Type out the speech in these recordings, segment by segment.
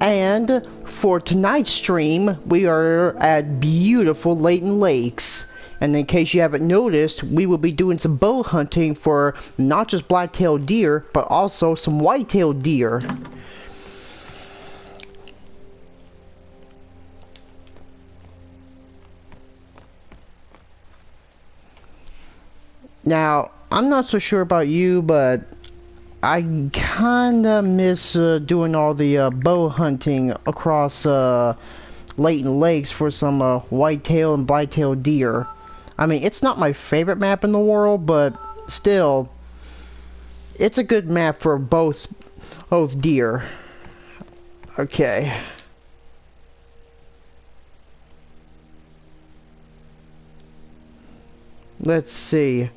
And for tonight's stream, we are at beautiful Layton Lakes. And in case you haven't noticed, we will be doing some bow hunting for not just black-tailed deer, but also some white-tailed deer. Now, I'm not so sure about you, but I kinda miss doing all the bow hunting across Layton Lakes for some white-tailed and black-tailed deer. I mean, it's not my favorite map in the world, but still, it's a good map for both deer. Okay. Let's see.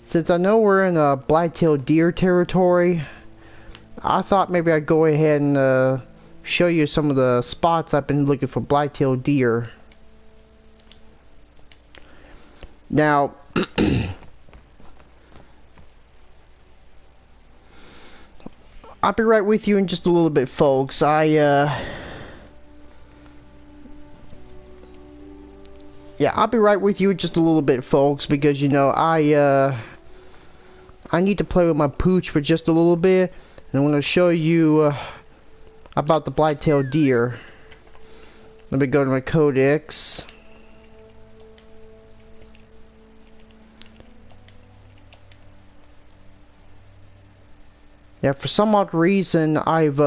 Since I know we're in black-tailed deer territory, I thought maybe I'd go ahead and show you some of the spots I've been looking for black-tailed deer. Now, I'll be right with you in just a little bit, folks. Yeah, I'll be right with you in just a little bit, folks, because, you know, I need to play with my pooch for just a little bit, and I'm going to show you about the black-tailed deer. Let me go to my codex. Yeah, for some odd reason, I've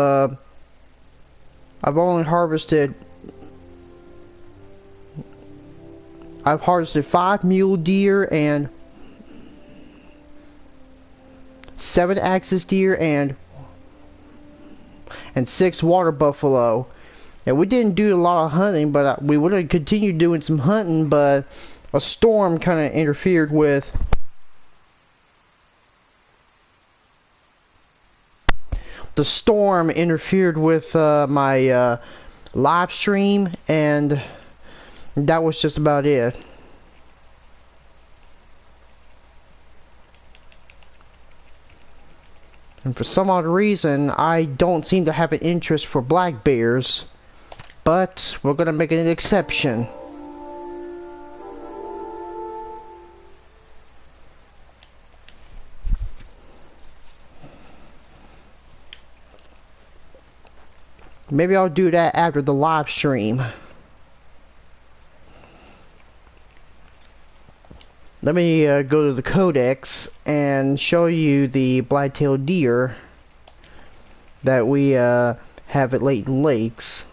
only harvested. I've harvested 5 mule deer and 7 axis deer and 6 water buffalo. And we didn't do a lot of hunting, but we would have continued doing some hunting, but a storm kind of interfered with my live stream, and that was just about it. And for some odd reason, I don't seem to have an interest for black bears, but we're gonna make an exception. Maybe I'll do that after the live stream. Let me go to the codex and show you the black-tailed deer that we have at Layton Lakes.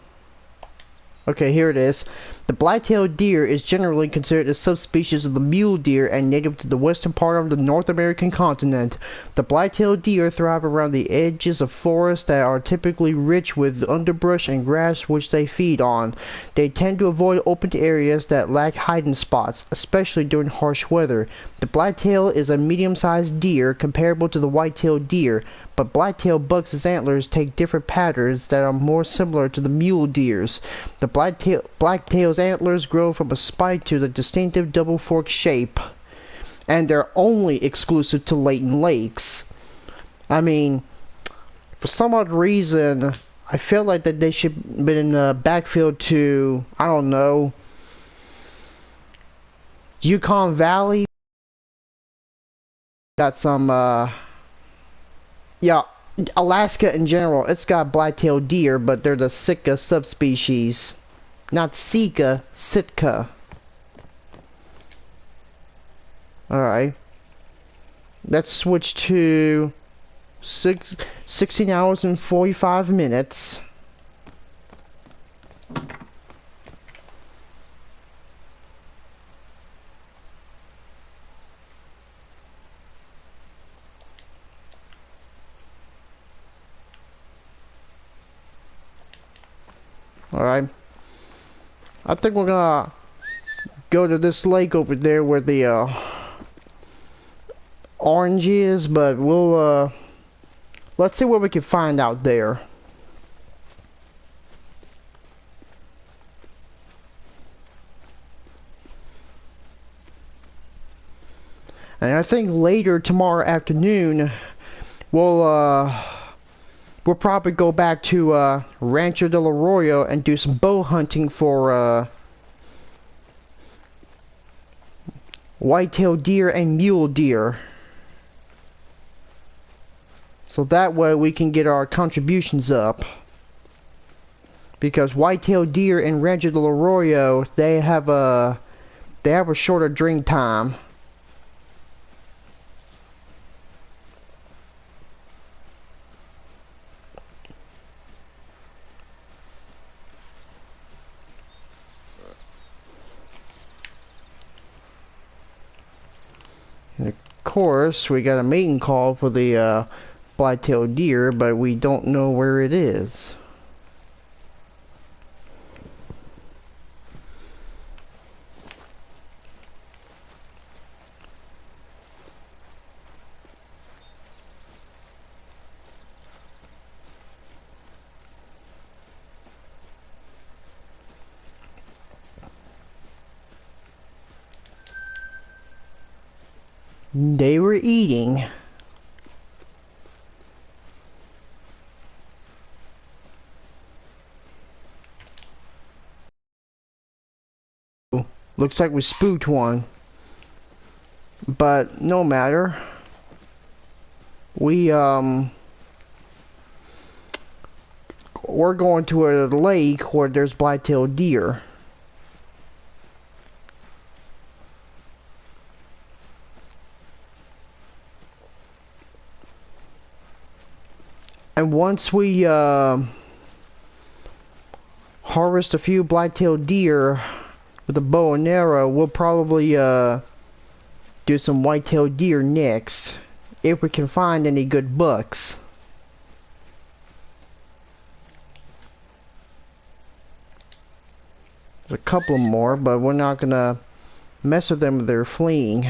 Okay, here it is. The black-tailed deer is generally considered a subspecies of the mule deer and native to the western part of the North American continent. The black-tailed deer thrive around the edges of forests that are typically rich with underbrush and grass which they feed on. They tend to avoid open areas that lack hiding spots, especially during harsh weather. The black-tail is a medium-sized deer comparable to the white-tailed deer, but black-tailed bucks' antlers take different patterns that are more similar to the mule deer's. The black-tail's antlers grow from a spike to the distinctive double fork shape, and they're only exclusive to Layton Lakes. I mean, for some odd reason, I feel like that they should have been in the backfield to, I don't know, Yukon Valley. Got some, yeah, Alaska in general, it's got black-tailed deer, but they're the Sitka subspecies. Not Sika, Sitka. Alright. Let's switch to 16 hours and 45 minutes. Alright. I think we're gonna go to this lake over there where the orange is, but we'll let's see what we can find out there. And I think later tomorrow afternoon we'll we'll probably go back to Rancho del Arroyo and do some bow hunting for white-tailed deer and mule deer. So that way we can get our contributions up. Because white-tailed deer in Rancho del Arroyo, they have a shorter drink time. And of course, we got a mating call for the black-tailed deer, but we don't know where it is. They were eating. Looks like we spooked one. But no matter. We're going to a lake where there's black-tailed deer. And once we harvest a few black-tailed deer with a bow and arrow, we'll probably do some white-tailed deer next, if we can find any good bucks. There's a couple more, but we're not gonna mess with them if they're fleeing.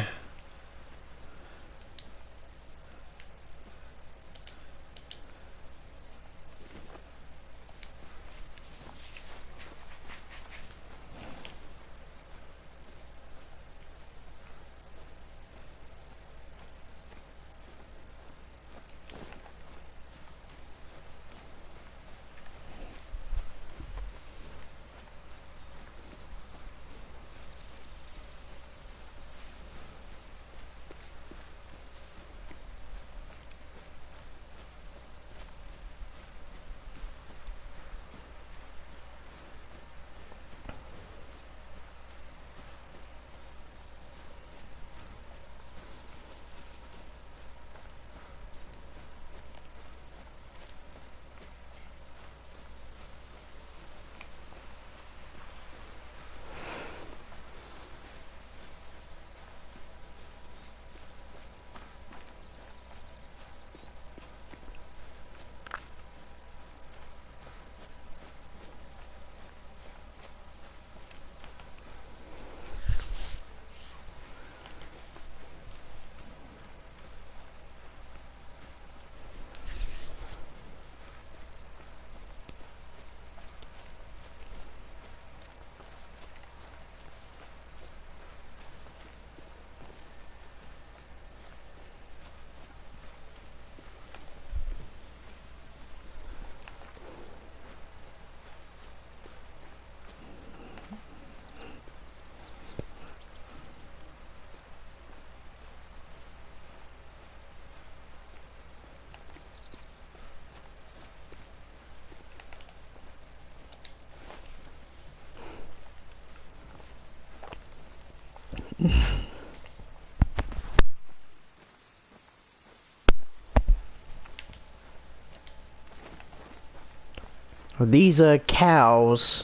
These cows,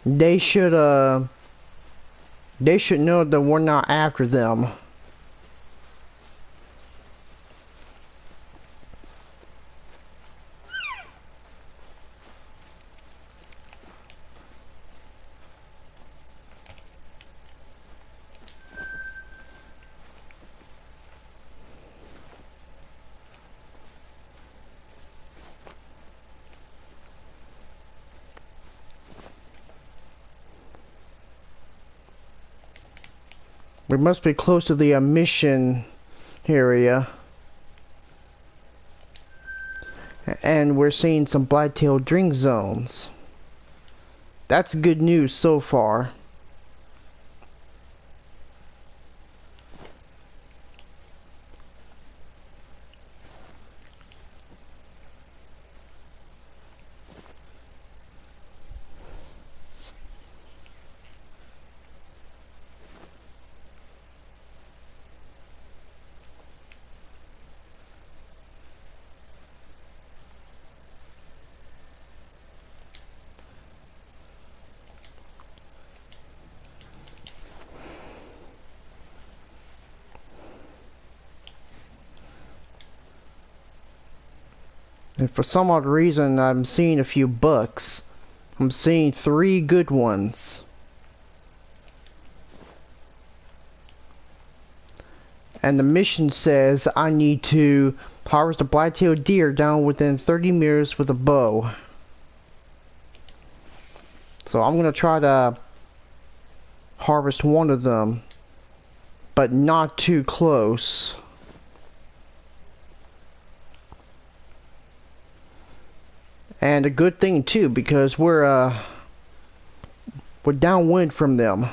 they should know that we're not after them. We must be close to the mission area. and we're seeing some black-tailed drink zones. That's good news so far. And for some odd reason, I'm seeing a few bucks. I'm seeing 3 good ones. And the mission says I need to harvest a black-tailed deer down within 30 meters with a bow. So I'm gonna try to harvest one of them, but not too close. And a good thing too, because we're downwind from them.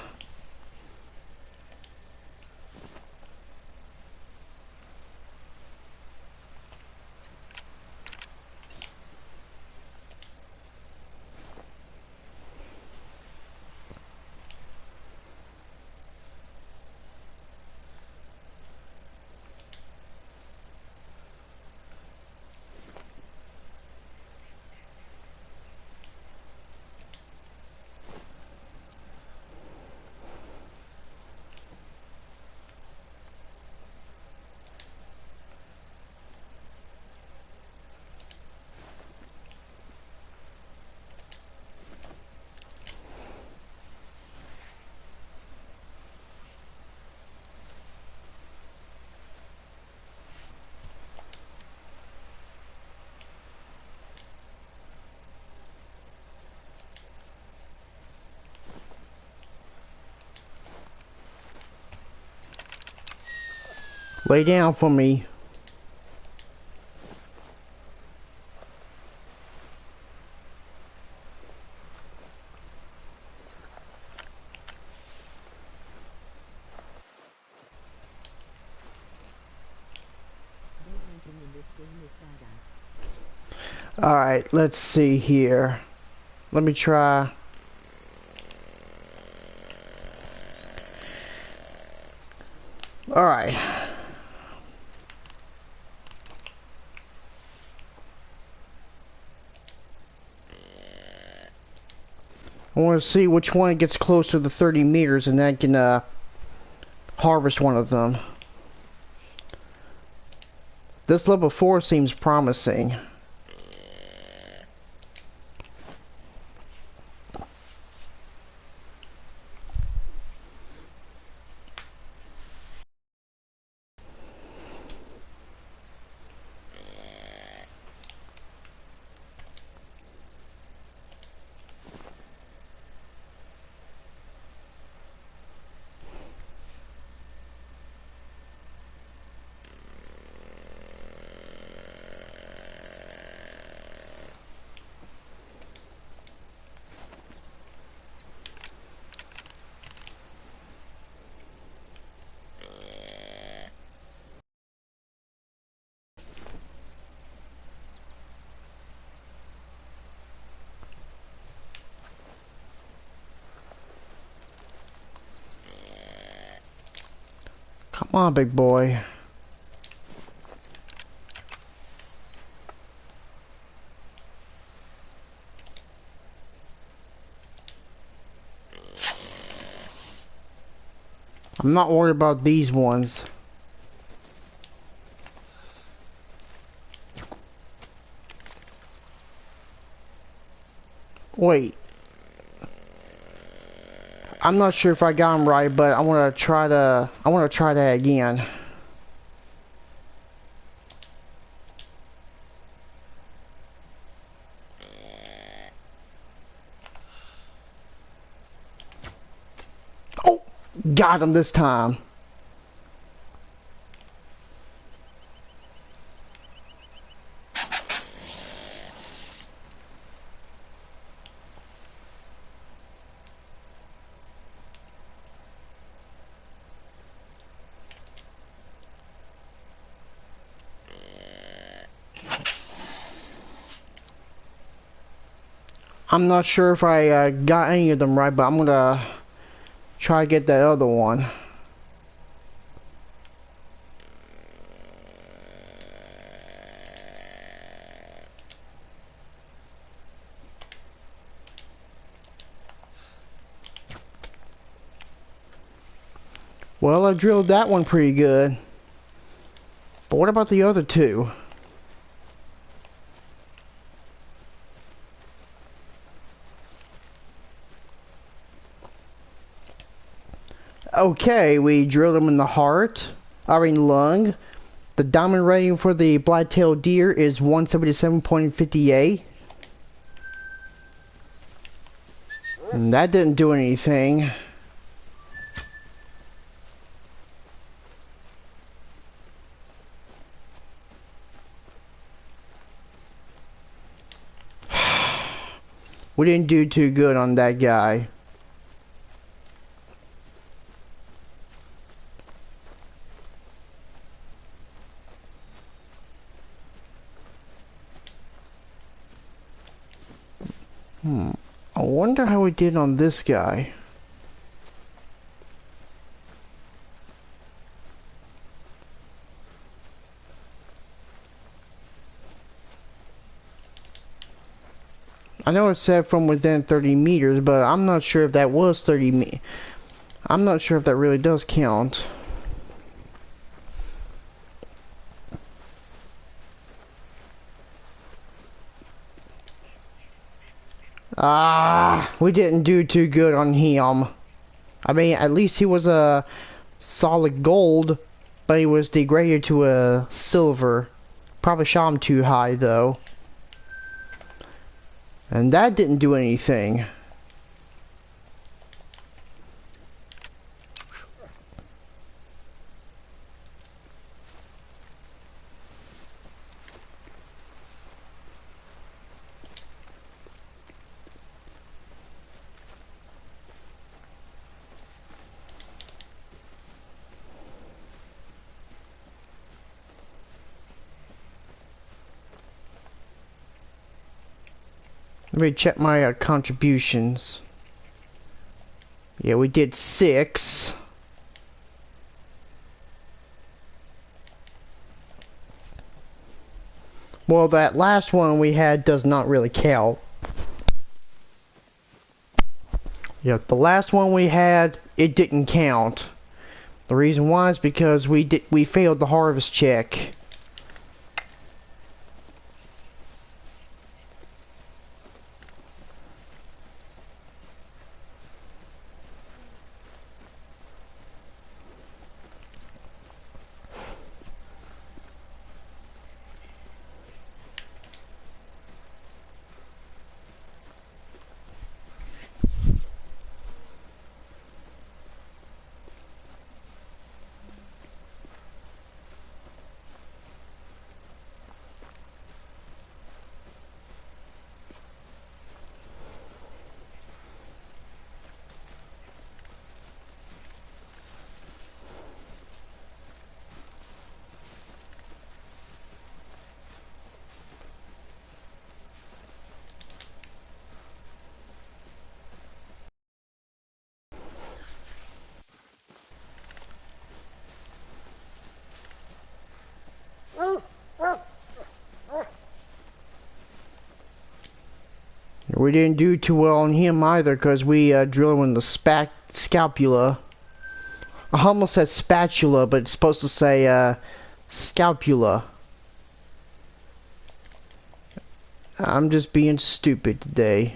Lay down for me. Alright, let's see here. Let me try. Alright. I want to see which one gets close to the 30 meters and then I can harvest one of them. This level 4 seems promising. Come on, big boy. I'm not worried about these ones. Wait. I'm not sure if I got them right, but I want to try that again. Oh, got him this time. I'm not sure if I got any of them right, but I'm gonna try to get that other one. Well, I drilled that one pretty good. But what about the other two? Okay, we drilled them in the heart. Lung. The diamond rating for the black-tailed deer is 177.58. And that didn't do anything. We didn't do too good on that guy. I wonder how we did on this guy. I know it said from within 30 meters, but I'm not sure if that was 30 meters. I'm not sure if that really does count. We didn't do too good on him. I mean, at least he was a solid gold, but he was degraded to a silver. Probably shot him too high, though. And that didn't do anything. Let me check my contributions. Yeah, we did 6. Well, that last one we had does not really count. Yeah, the last one we had, it didn't count. The reason why is because we failed the harvest check. We didn't do too well on him either because we drilled him in the scapula. I almost said spatula, but it's supposed to say scapula. I'm just being stupid today.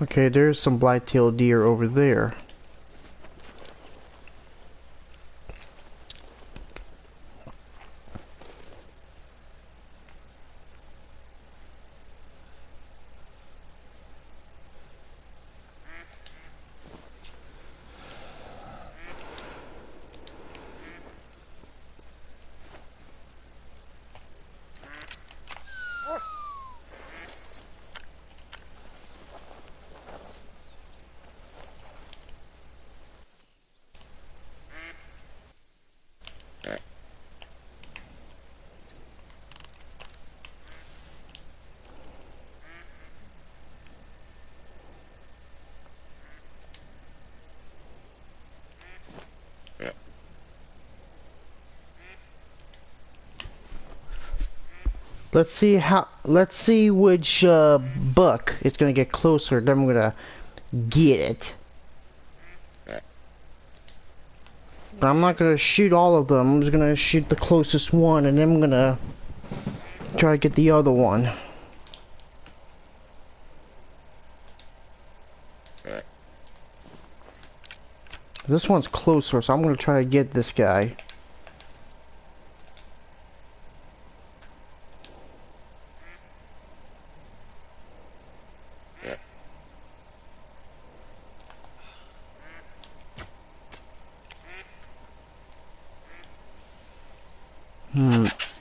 Okay, there's some black-tailed deer over there. Let's see which buck is gonna get closer, then I'm gonna get it. But I'm not gonna shoot all of them, I'm just gonna shoot the closest one and then I'm gonna try to get the other one. This one's closer, so I'm gonna try to get this guy.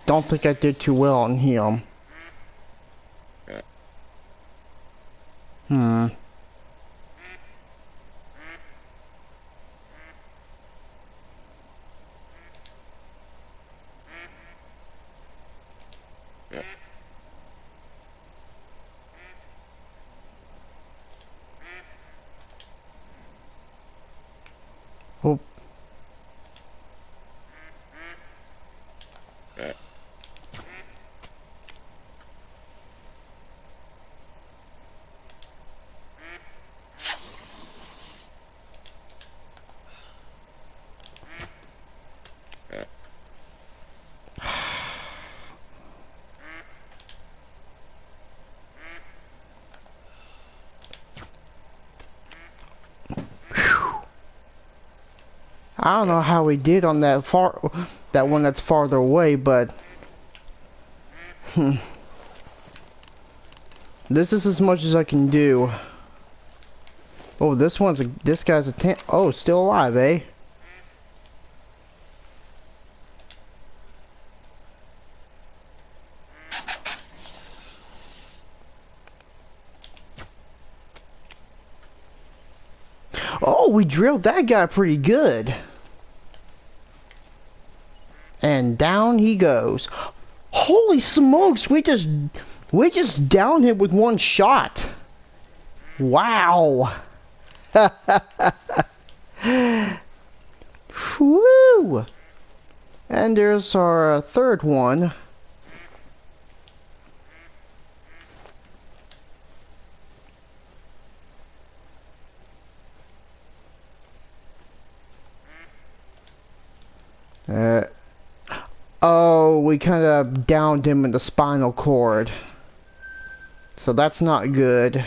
Don't think I did too well on him. Oh. I don't know how we did on that one that's farther away, but this is as much as I can do. Oh, this guy's a 10. Oh, still alive, eh? Oh, we drilled that guy pretty good. And down he goes. Holy smokes, we just downed him with one shot. Wow. Woo! And there's our third one. Oh, we kind of downed him in the spinal cord. So that's not good.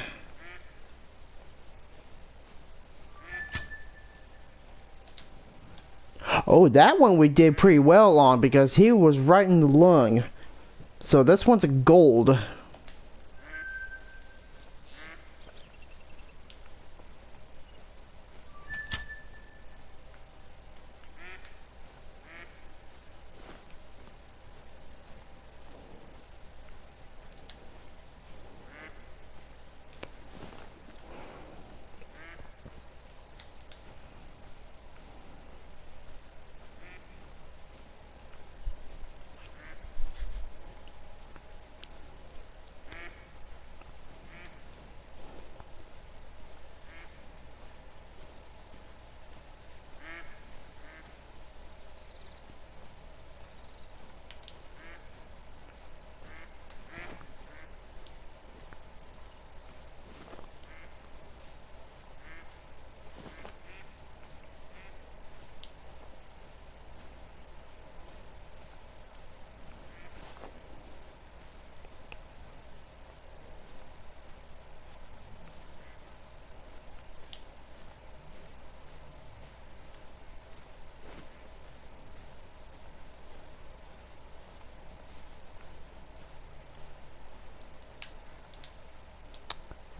Oh, that one we did pretty well on because he was right in the lung. So this one's a gold.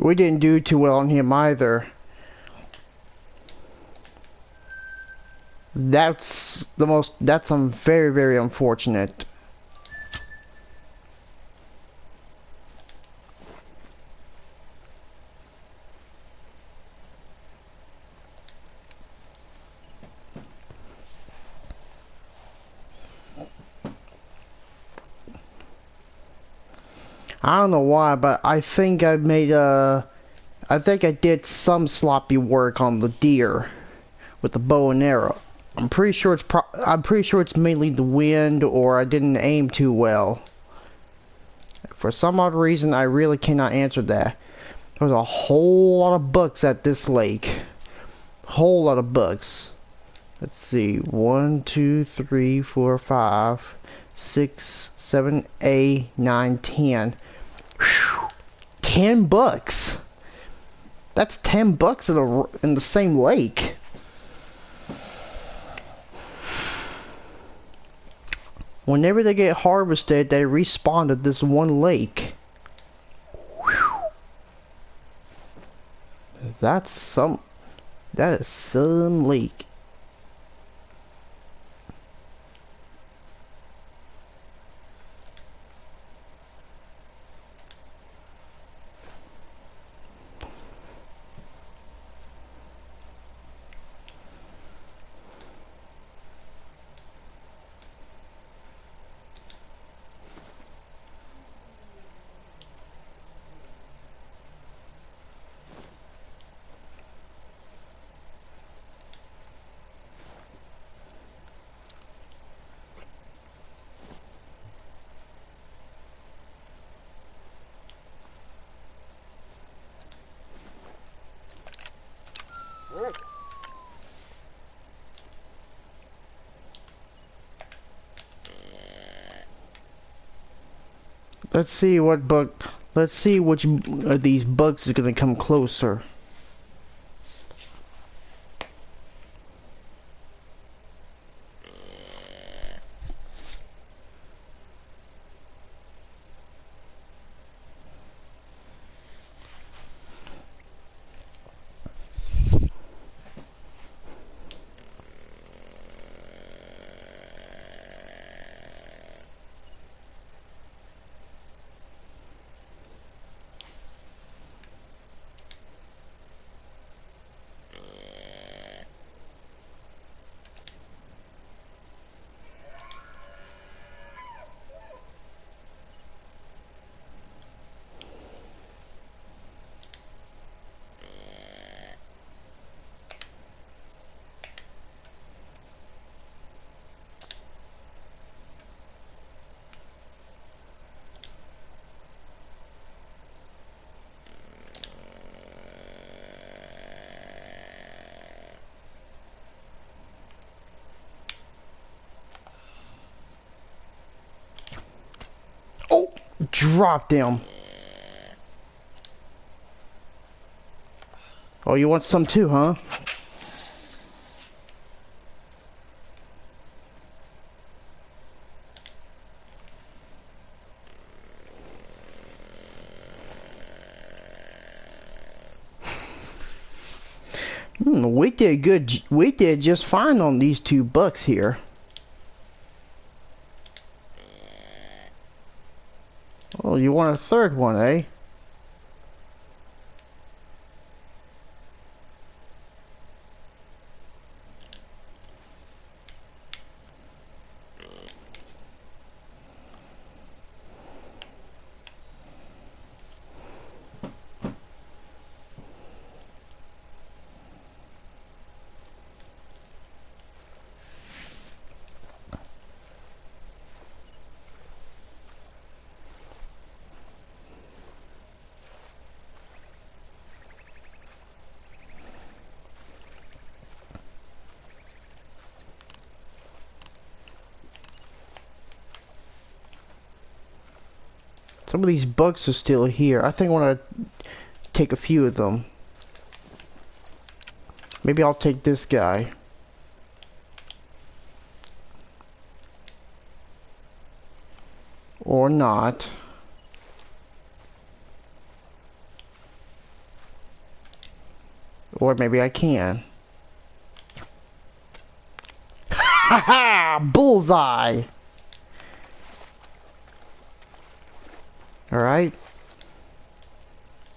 We didn't do too well on him either. That's very, very unfortunate. I don't know why, but I think I did some sloppy work on the deer with the bow and arrow. I'm pretty sure it's mainly the wind, or I didn't aim too well. For some odd reason, I really cannot answer that. There's a whole lot of bugs at this lake. Whole lot of bugs. Let's see. 1, 2, 3, 4, 5, 6, 7, 8, 9, 10. Whew. $10. That's $10 in the same lake. Whenever they get harvested, they respawn at this one lake. Whew. That is some lake. Let's see which of these bugs is gonna come closer. Oh, dropped him. Oh, you want some too, huh? We did good. We did just fine on these 2 bucks here. Oh, you want a third one, eh? Some of these bugs are still here. I think I want to take a few of them. Maybe I'll take this guy. Or not. Or maybe I can. Ha ha! Bullseye! Alright.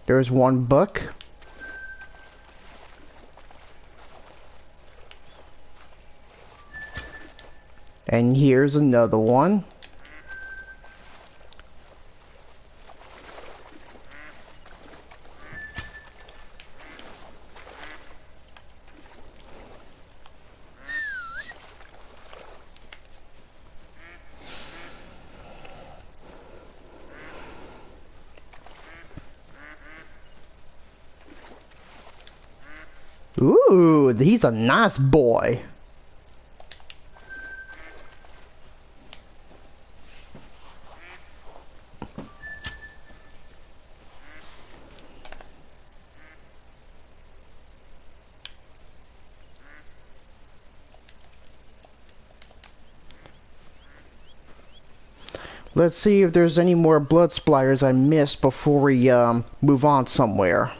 There's one book. And here's another one. Ooh, he's a nice boy. Let's see if there's any more blood splatters I missed before we move on somewhere.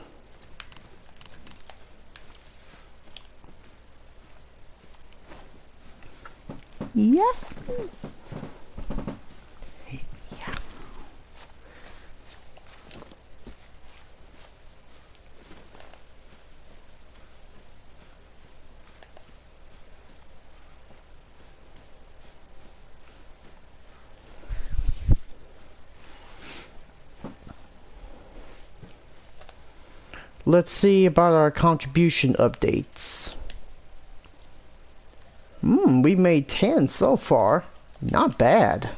Yeah. Yeah. Let's see about our contribution updates. We made 10 so far. Not bad.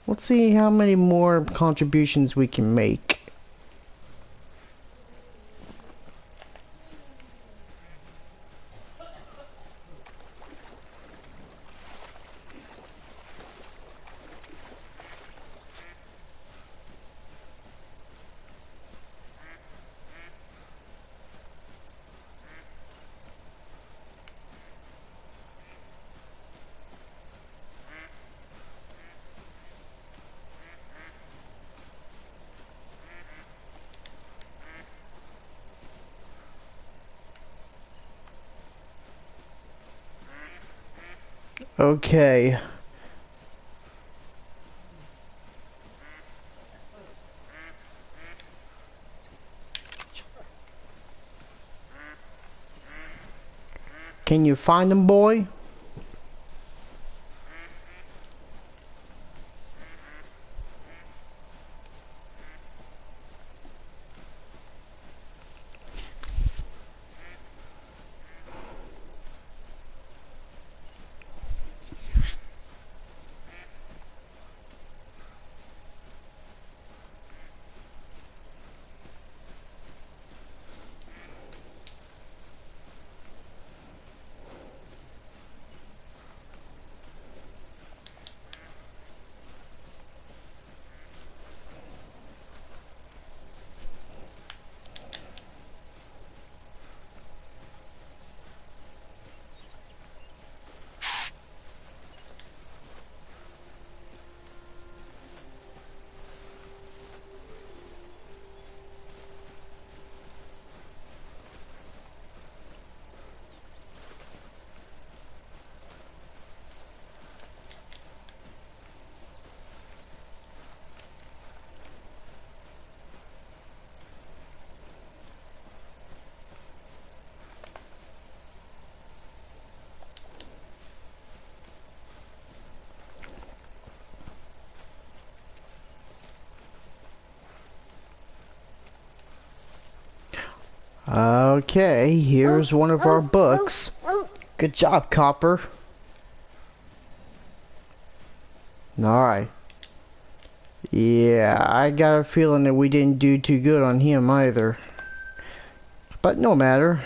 Let's see how many more contributions we can make. Okay. Can you find him, boy? Okay, here's one of our books. Good job, Copper. Alright. Yeah, I got a feeling that we didn't do too good on him either. But no matter.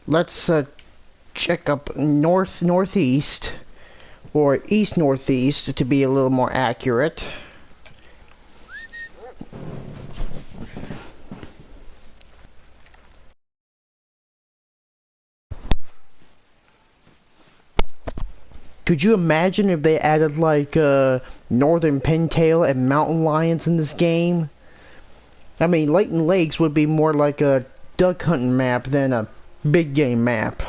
Let's check up northeast, or east-northeast to be a little more accurate. Could you imagine if they added like northern pintail and mountain lions in this game? I mean, Layton Lakes would be more like a duck hunting map than a big game map.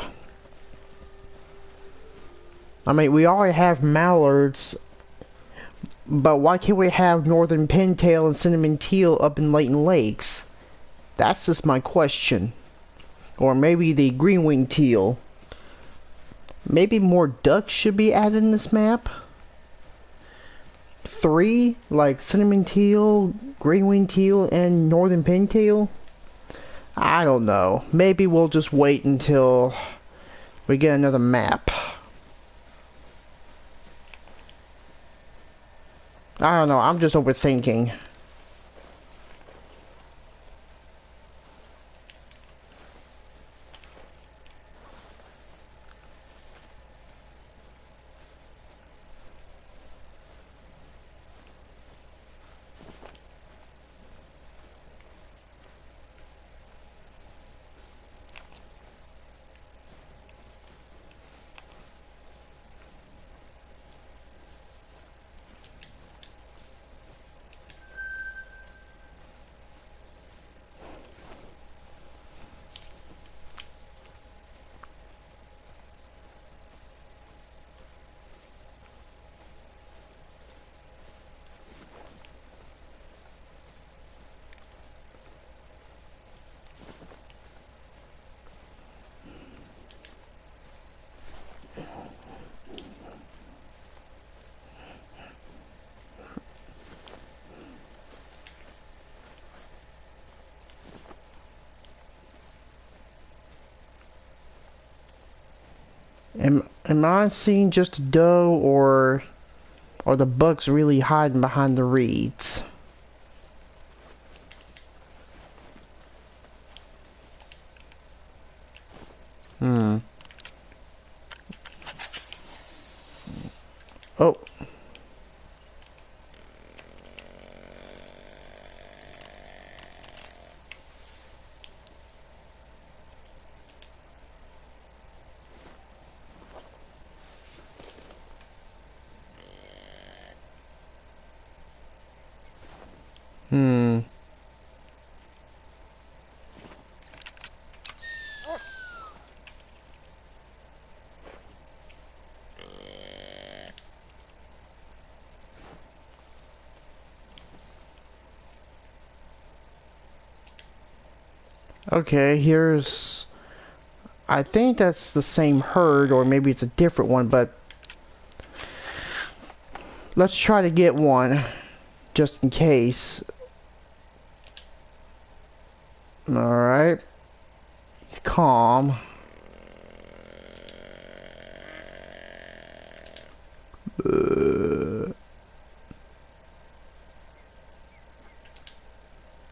I mean, we already have mallards, but why can't we have northern pintail and cinnamon teal up in Layton Lakes? That's just my question. Or maybe the green-winged teal. Maybe more ducks should be added in this map? 3? Like cinnamon teal, green-winged teal, and northern pintail? I don't know. Maybe we'll just wait until we get another map. I don't know. I'm just overthinking. Am I seeing just a doe, or are the bucks really hiding behind the reeds? Oh. Okay, here's... I think that's the same herd, or maybe it's a different one, but... let's try to get one, just in case. Alright. He's calm.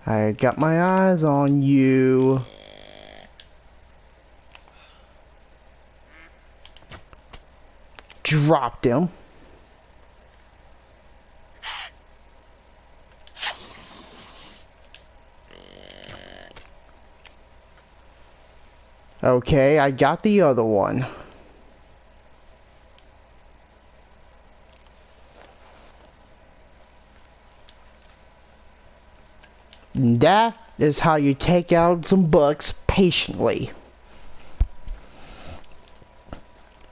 I got my eyes on you. Dropped him. Okay, I got the other one. That is how you take out some bucks patiently.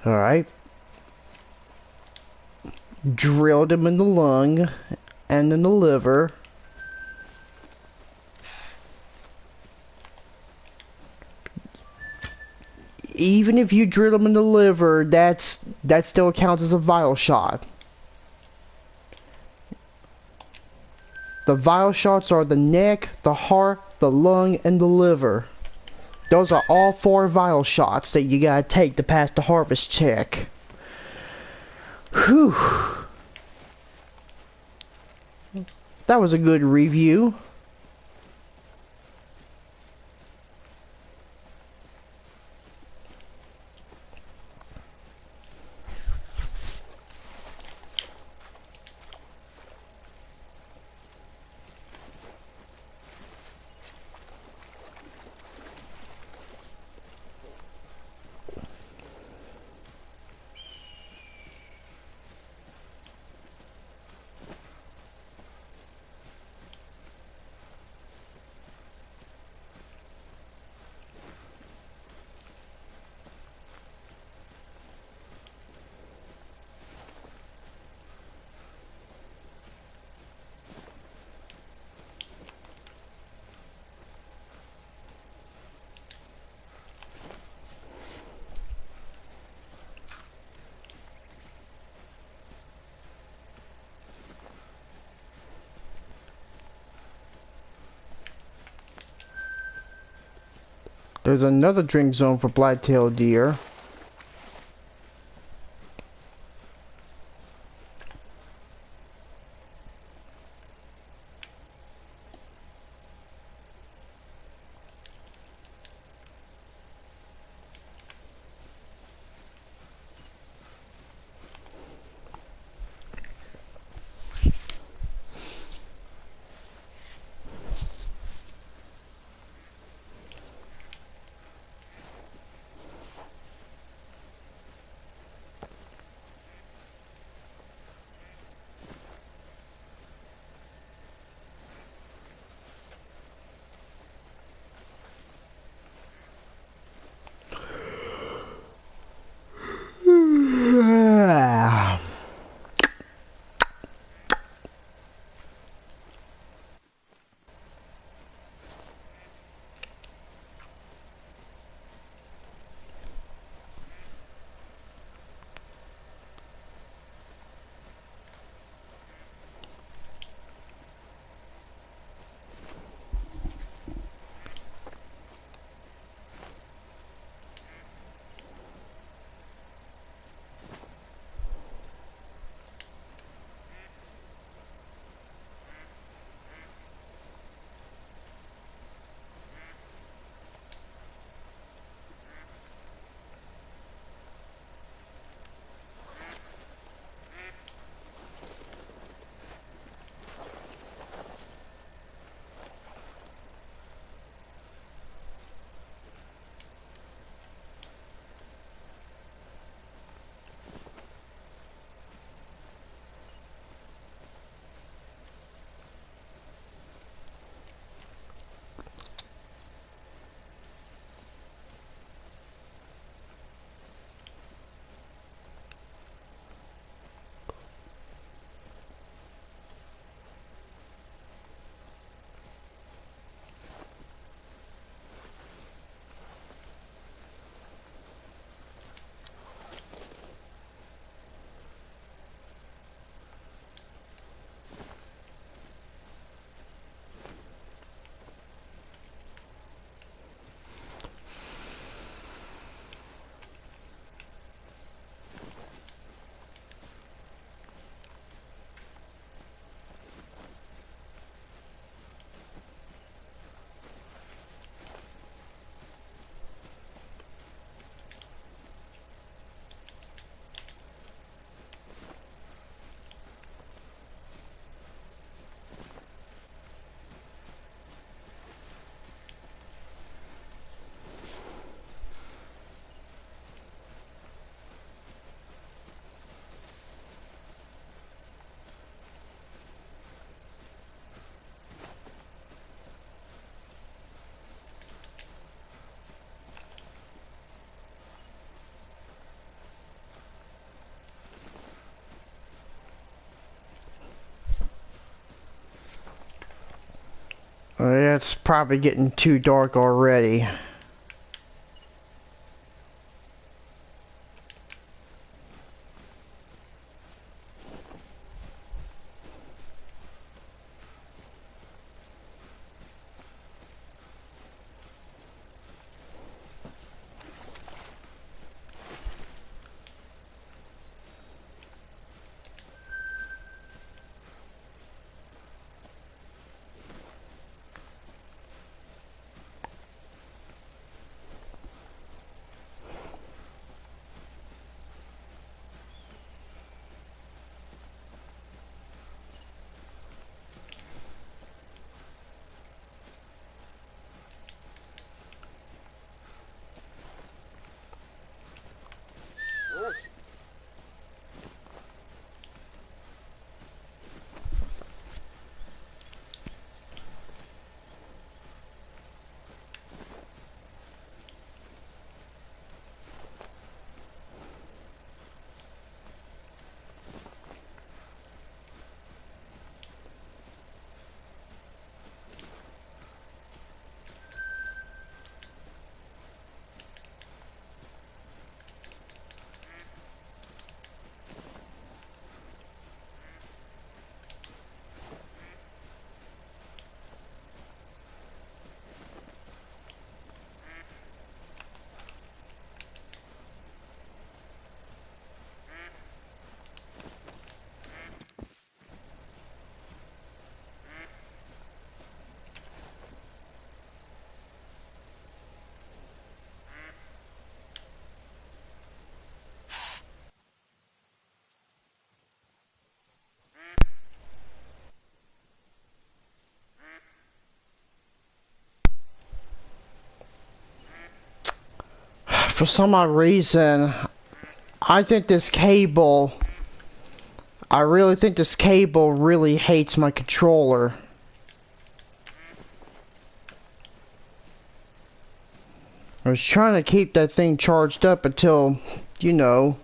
Alright. Drilled him in the lung and in the liver. Even if you drill him in the liver, that still counts as a vial shot. The vial shots are the neck, the heart, the lung, and the liver. Those are all 4 vial shots that you gotta take to pass the harvest check. Whew. That was a good review. There's another drink zone for black-tailed deer. It's probably getting too dark already. For some odd reason, I think this cable, I really think this cable really hates my controller. I was trying to keep that thing charged up until, you know.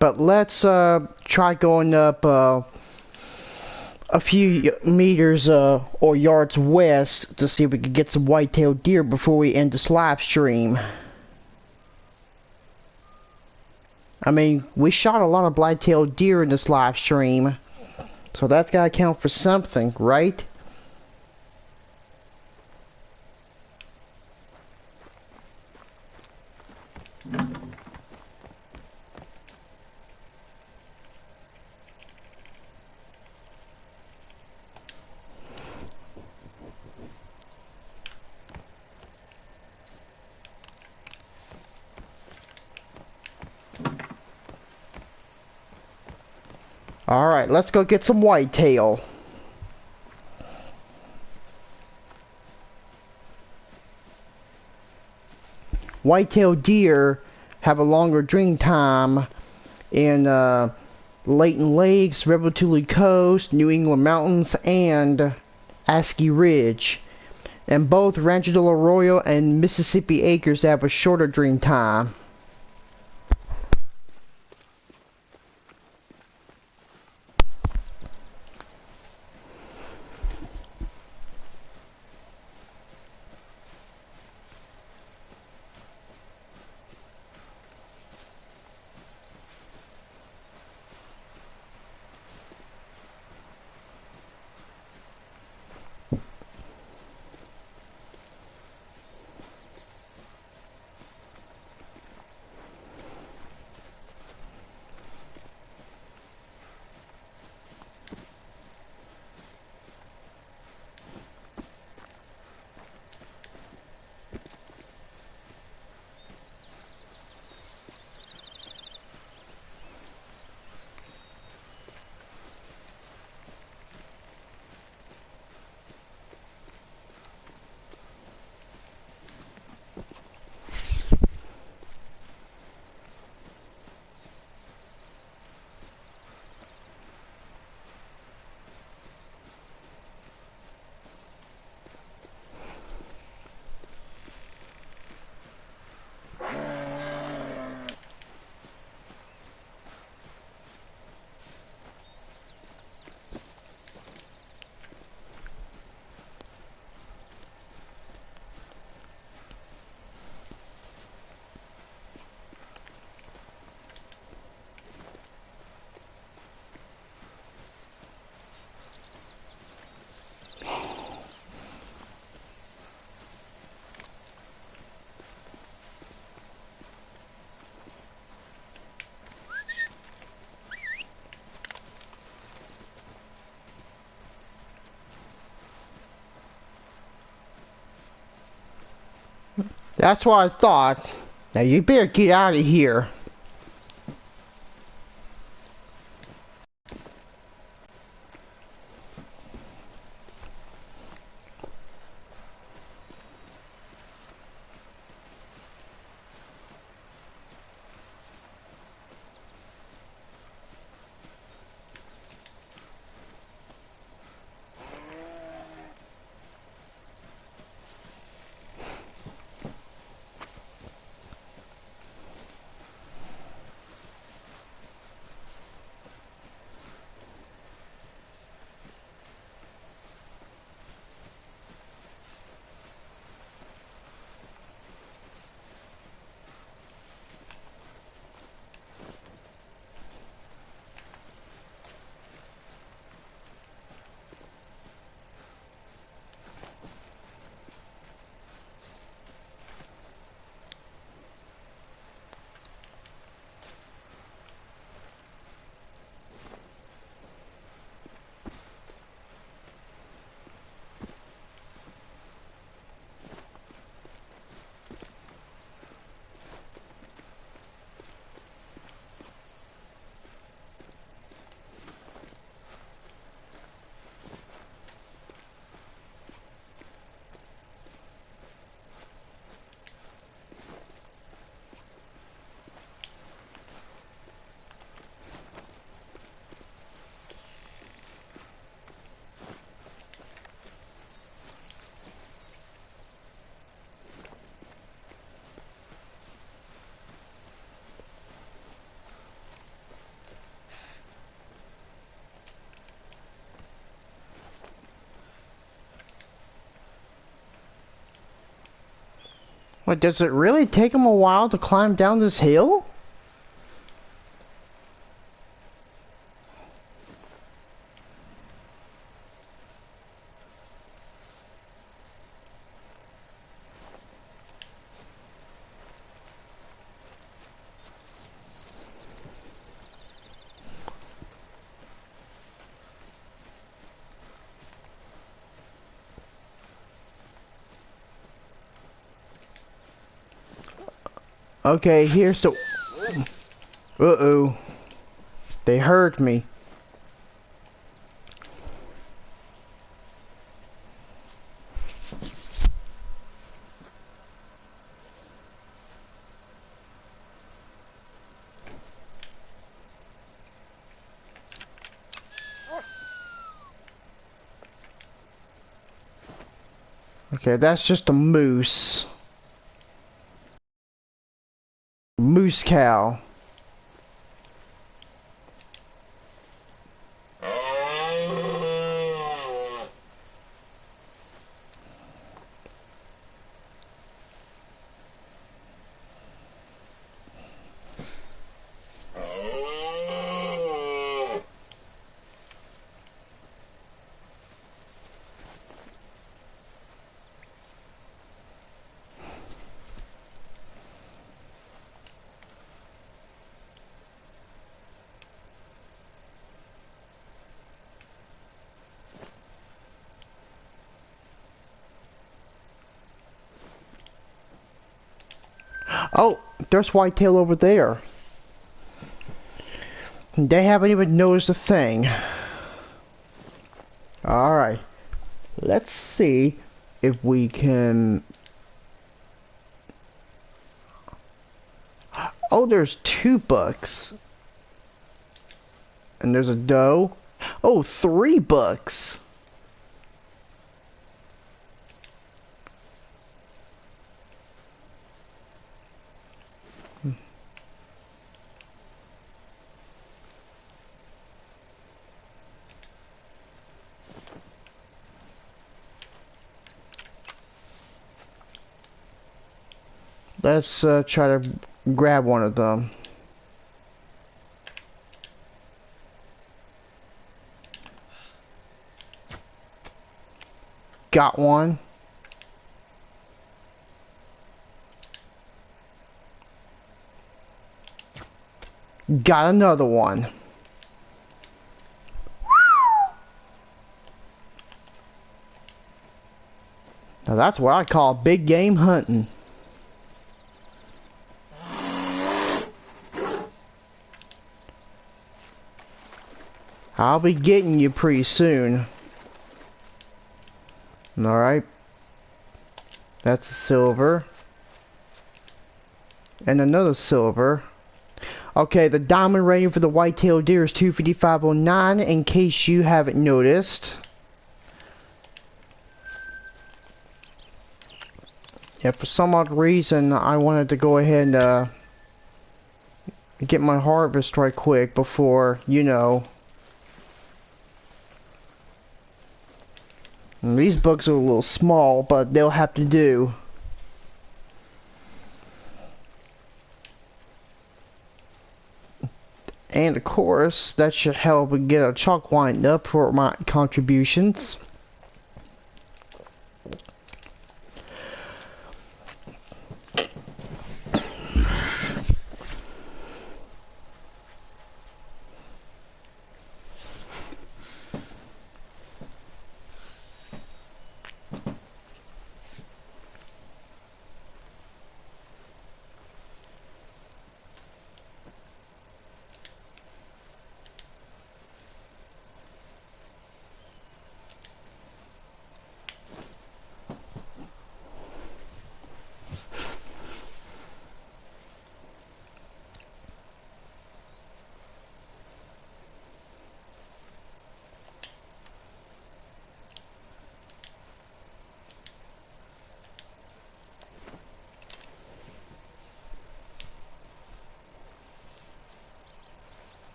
But let's try going up a few meters or yards west to see if we can get some white-tailed deer before we end this live stream. I mean, we shot a lot of black-tailed deer in this live stream, so that's gotta count for something, right? Alright, let's go get some whitetail. White-tailed deer have a longer dream time in Layton Lakes, Revelatory Coast, New England Mountains, and Askey Ridge. And both Rancho del Arroyo and Mississippi Acres have a shorter dream time. That's what I thought. Now you better get out of here. What, does it really take him a while to climb down this hill? Okay, here's the... Uh-oh. They heard me. Okay, that's just a moose. Moose cow. Oh, there's whitetail over there. They haven't even noticed a thing. Alright. Let's see if we can... Oh, there's 2 bucks. And there's a doe. Oh, 3 bucks. Let's try to grab one of them. Got one. Got another one. Now that's what I call big game hunting. I'll be getting you pretty soon. Alright. That's a silver. And another silver. Okay, the diamond rating for the white-tailed deer is 255.09 in case you haven't noticed. Yeah, for some odd reason I wanted to go ahead and get my harvest right quick before, you know. And these books are a little small, but they'll have to do. And of course, that should help get a chalk wind up for my contributions.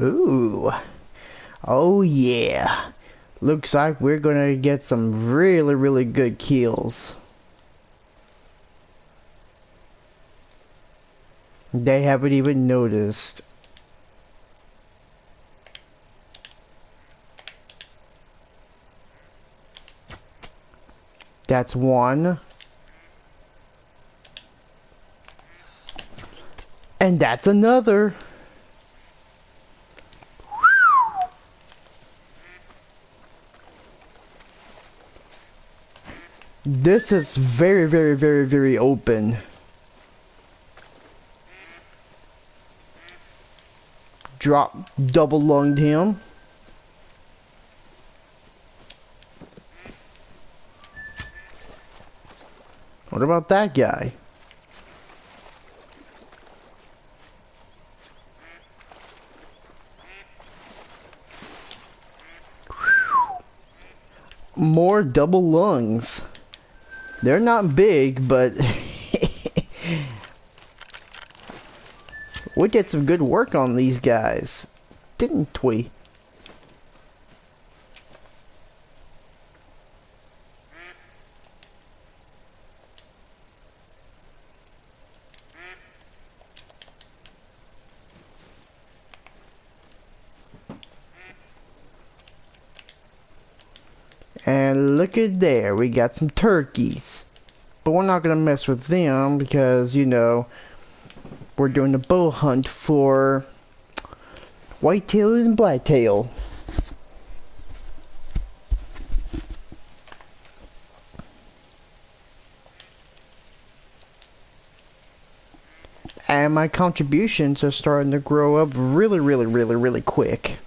Ooh. Oh yeah. Looks like we're gonna get some really, really good kills. They haven't even noticed. That's one. And that's another. This is very, very, very, very open. Double lunged him. What about that guy? More double lungs. They're not big, but we did some good work on these guys, didn't we? And look at there, we got some turkeys. But we're not gonna mess with them because, you know, we're doing a bow hunt for whitetail and blacktail. And my contributions are starting to grow up really, really, really, really quick.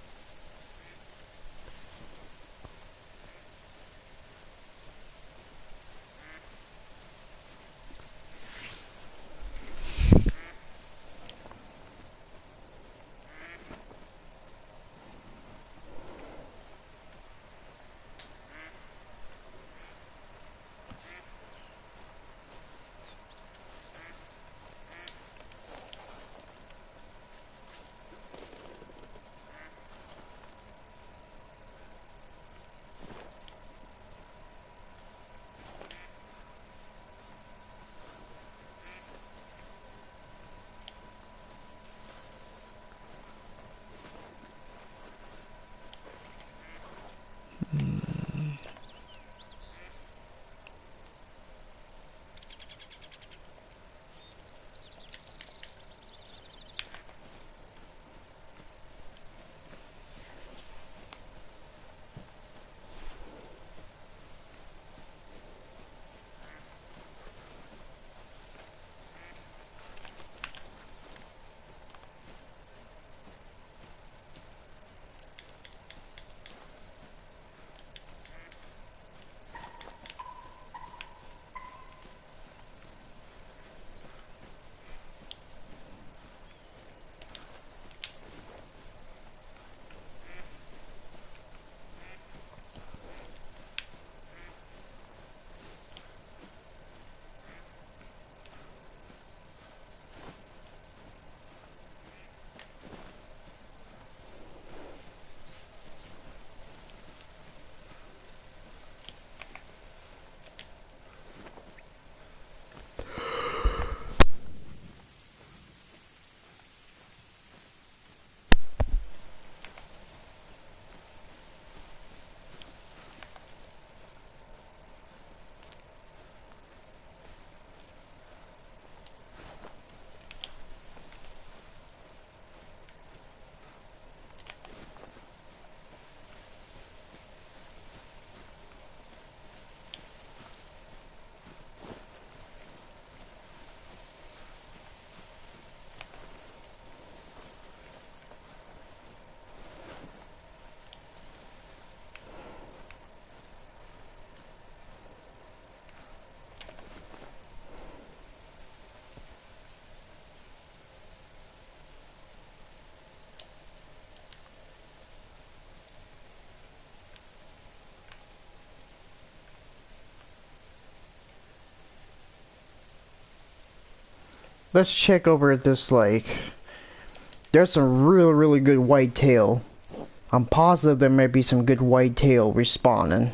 let's check over at this lake. There's some really good whitetail. I'm positive there may be some good whitetail respawning.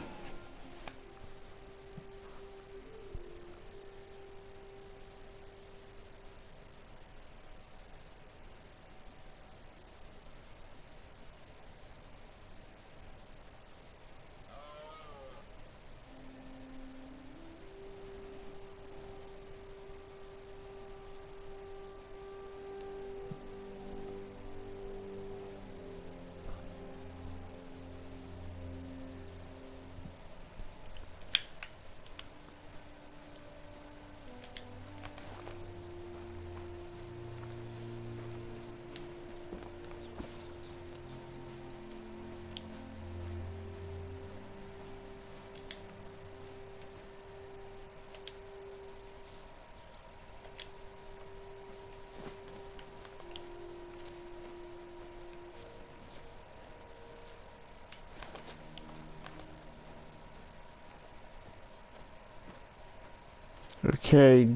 Okay,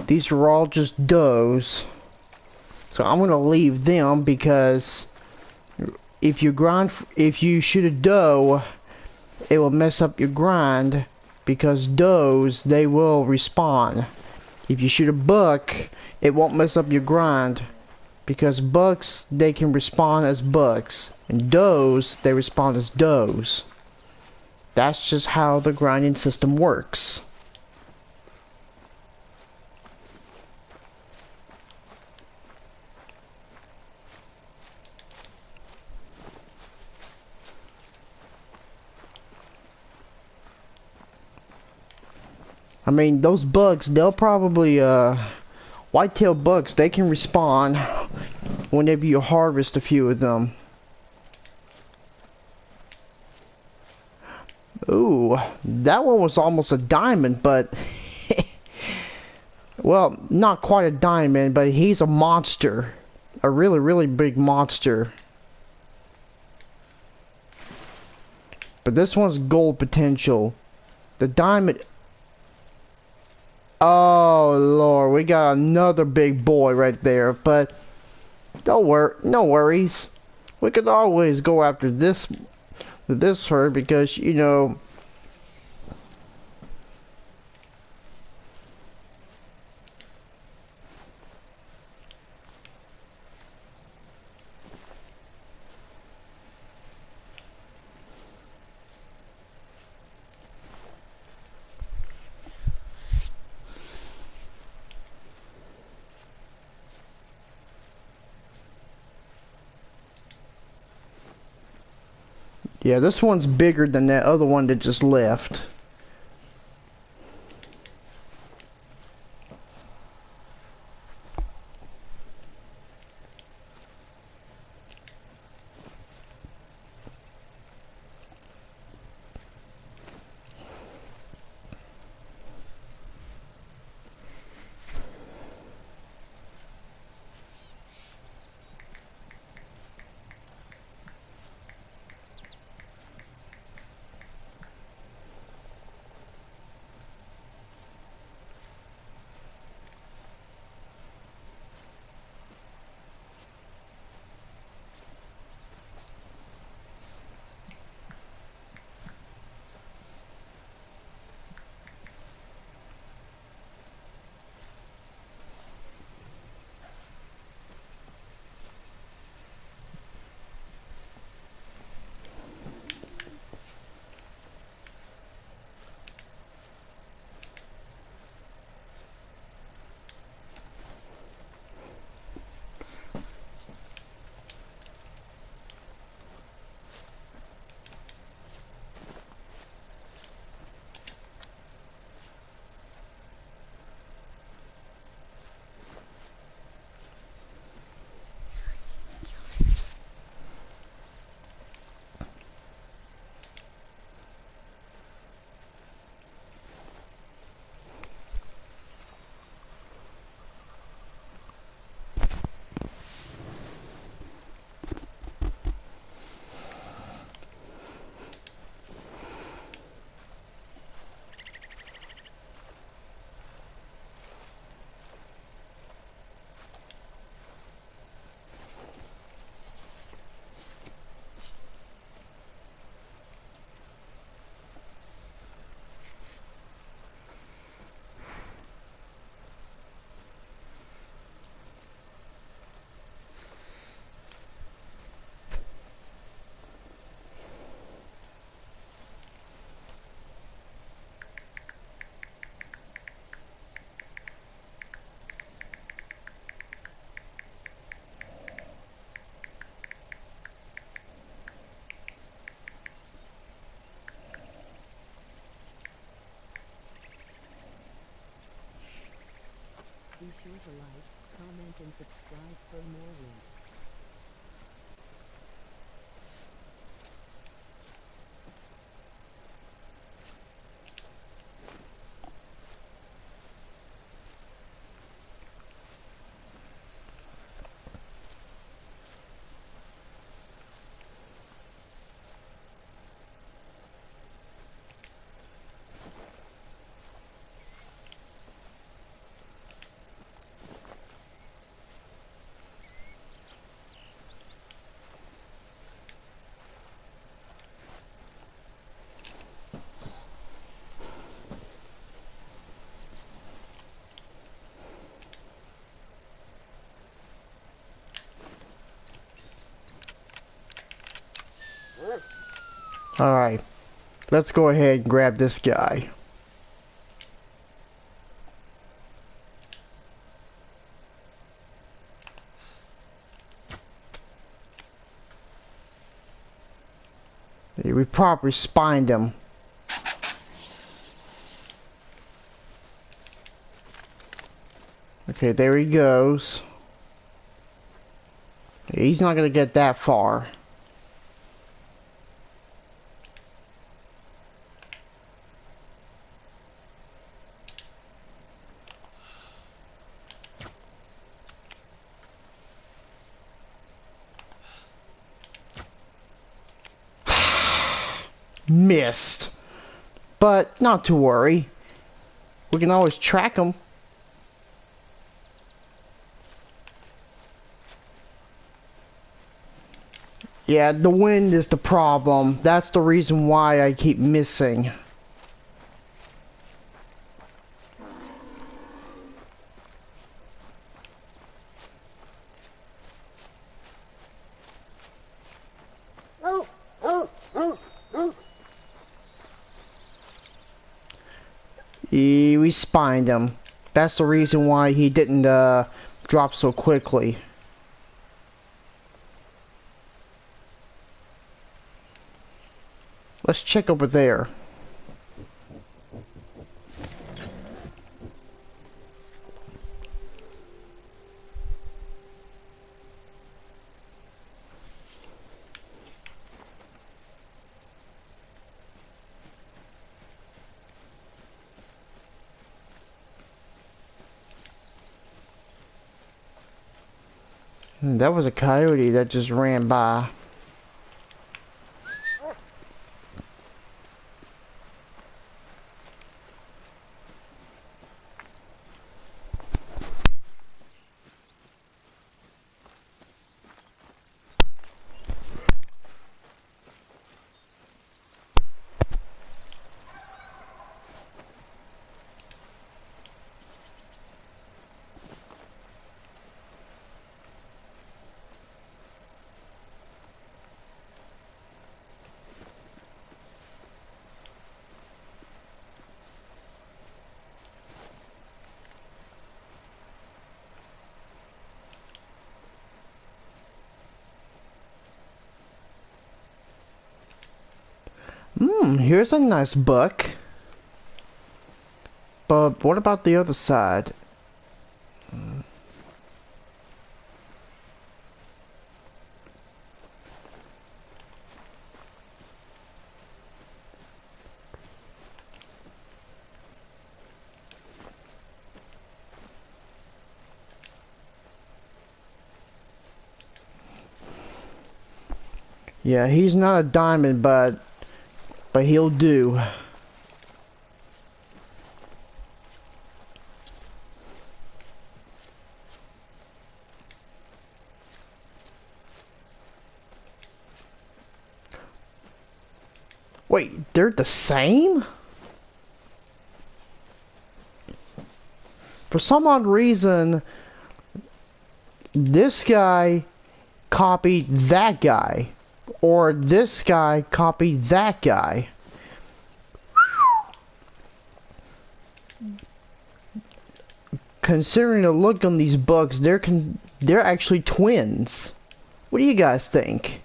these are all just does. So I'm gonna leave them because if you shoot a doe, it will mess up your grind because does, they will respawn. If you shoot a buck, it won't mess up your grind because bucks, they can respawn as bucks, and does, they respawn as does. That's just how the grinding system works. I mean, those bucks, they'll probably, whitetail bucks, they can respawn whenever you harvest a few of them. Ooh, that one was almost a diamond, but... well, not quite a diamond, but he's a monster. A really big monster. But this one's gold potential. The diamond... oh Lord, we got another big boy right there, but don't worry, no worries. We could always go after this herd because, you know, yeah, this one's bigger than that other one that just left. leave a like, comment, and subscribe for more reads. Alright, let's go ahead and grab this guy. We probably spined him. Okay, there he goes. He's not gonna get that far. Missed. But not to worry. We can always track him. Yeah, the wind is the problem. That's the reason why I keep missing. We spined him. That's the reason why he didn't drop so quickly. Let's check over there. That was a coyote that just ran by. Here's a nice buck. But what about the other side? Yeah, he's not a diamond, but he'll do. Wait, they're the same? For some odd reason, this guy copied that guy. Or this guy copied that guy. Considering the look on these books, they're actually twins. What do you guys think?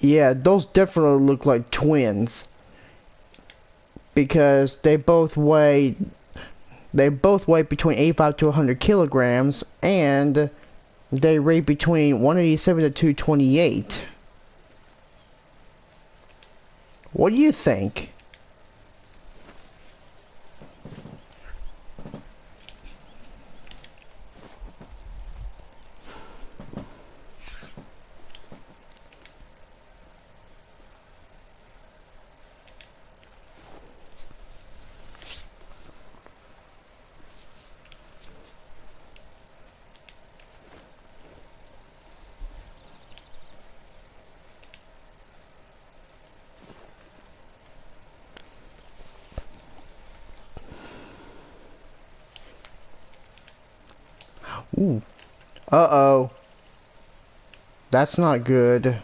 Yeah, those definitely look like twins because they both weigh between 85 to 100 kilograms, and they weigh between 187 to 228. What do you think? Ooh. Uh-oh. That's not good.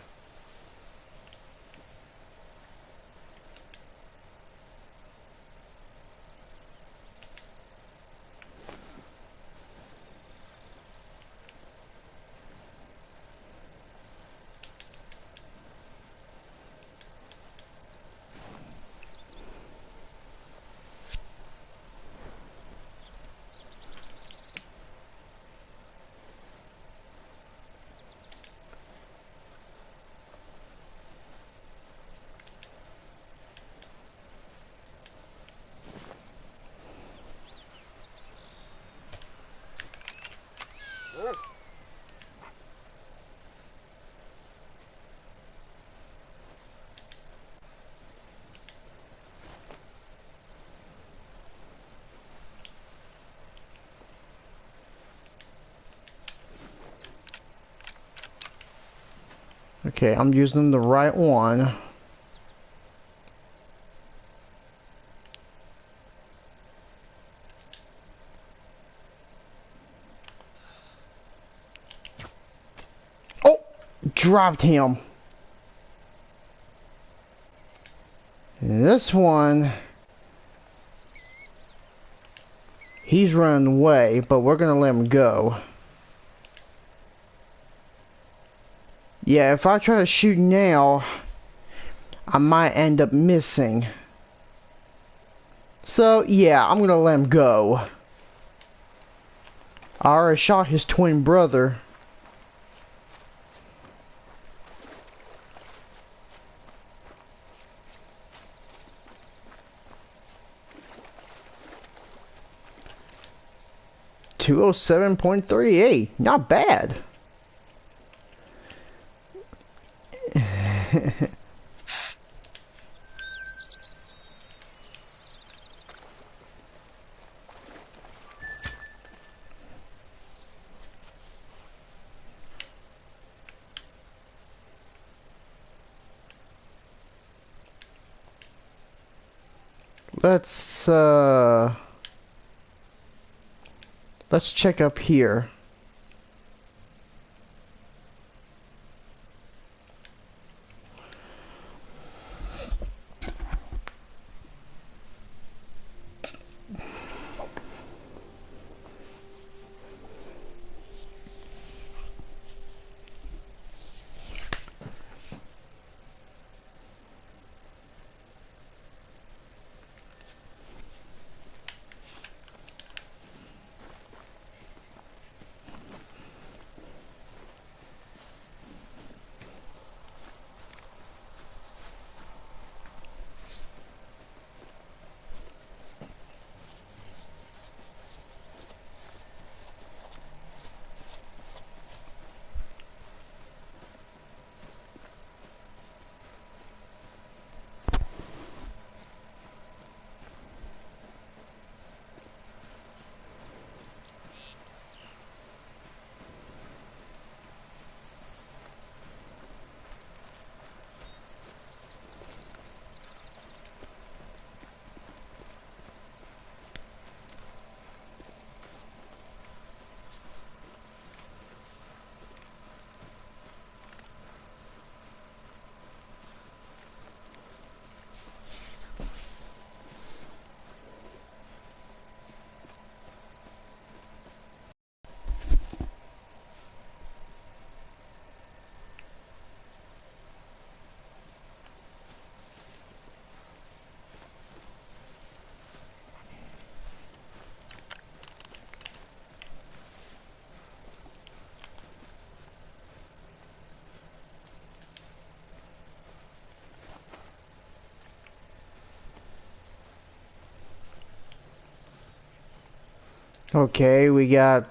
Okay, I'm using the right one. Oh! Dropped him. And this one, he's running away, but we're gonna let him go. Yeah, if I try to shoot now, I might end up missing. So, yeah, I'm gonna let him go. I already shot his twin brother. .207.38, not bad. Let's check up here. Okay, we got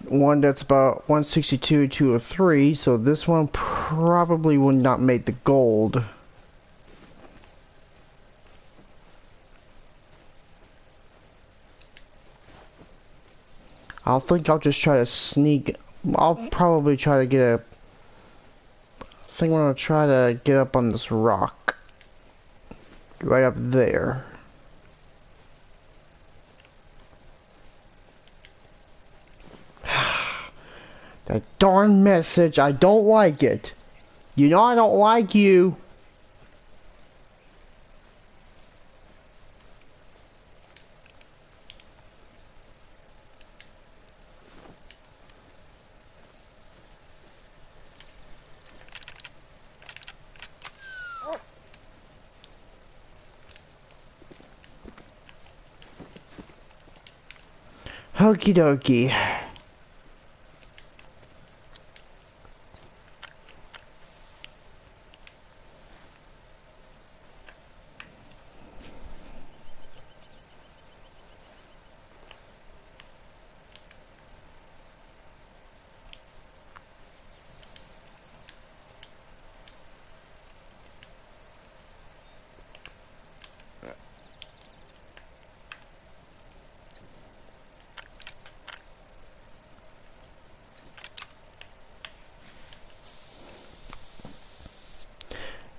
one that's about 162 to a 3, so this one probably would not make the gold. I'll just try to sneak. I'll probably try to get a. I think I'm gonna try to get up on this rock. Right up there. That darn message, I don't like it. You know I don't like you. Okie dokie.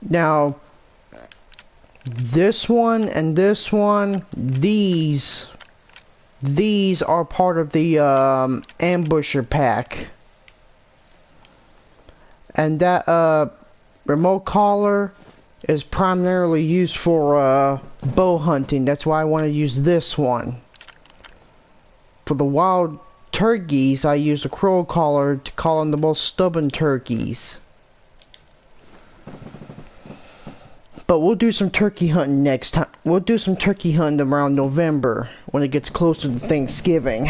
Now, this one and this one, these are part of the ambusher pack. And that remote collar is primarily used for bow hunting. That's why I want to use this one. For the wild turkeys, I use the crow collar to call in the most stubborn turkeys. But we'll do some turkey hunting next time. We'll do some turkey hunting around November when it gets closer to Thanksgiving.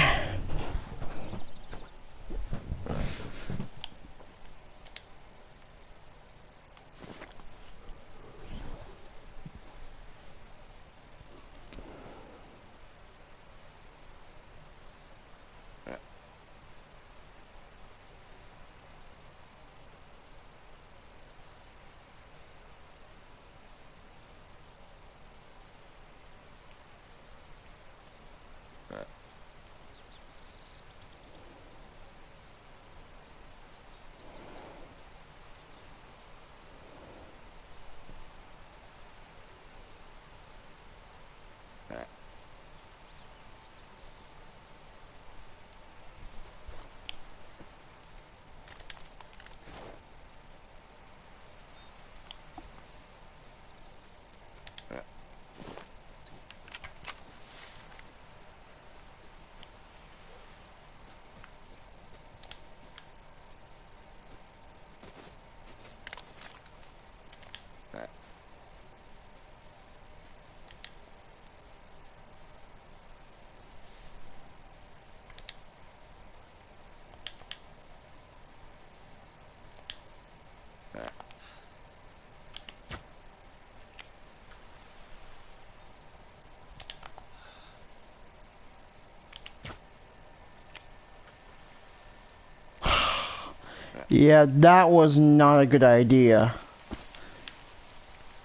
Yeah, that was not a good idea.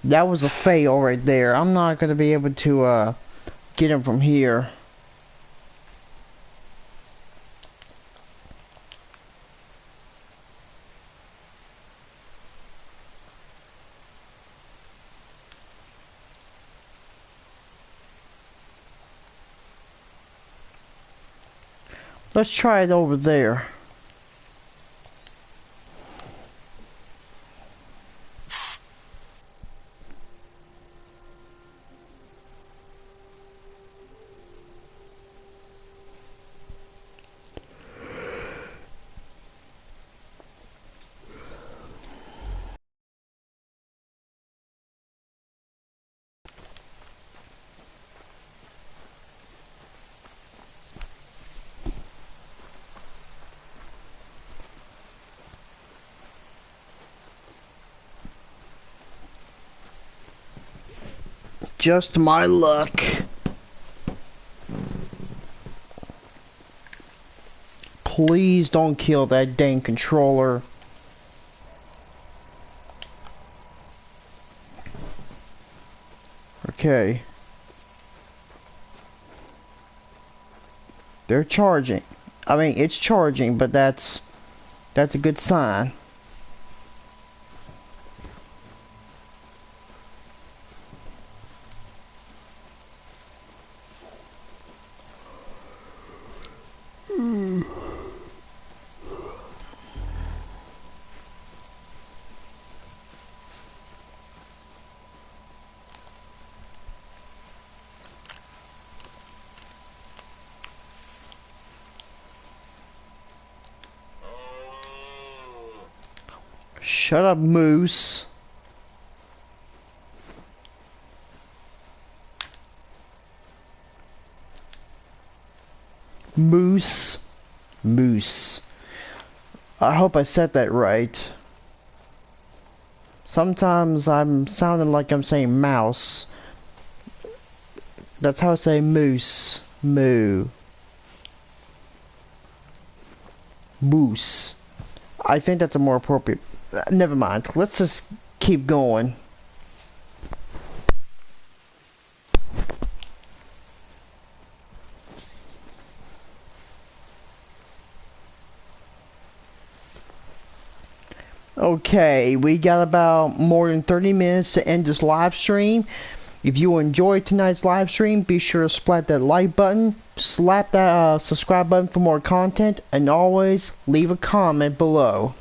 That was a fail right there. I'm not gonna be able to get him from here. Let's try it over there. Just my luck. please don't kill that dang controller. Okay. They're charging. I mean, it's charging, but that's a good sign. Shut up, Moose. Moose. Moose. I hope I said that right. Sometimes I'm sounding like I'm saying mouse. That's how I say moose. Moo. Moose. I think that's a more appropriate. Never mind. Let's just keep going. Okay, we got about more than 30 minutes to end this live stream. If you enjoyed tonight's live stream, be sure to slap that like button, slap that subscribe button for more content, and always leave a comment below.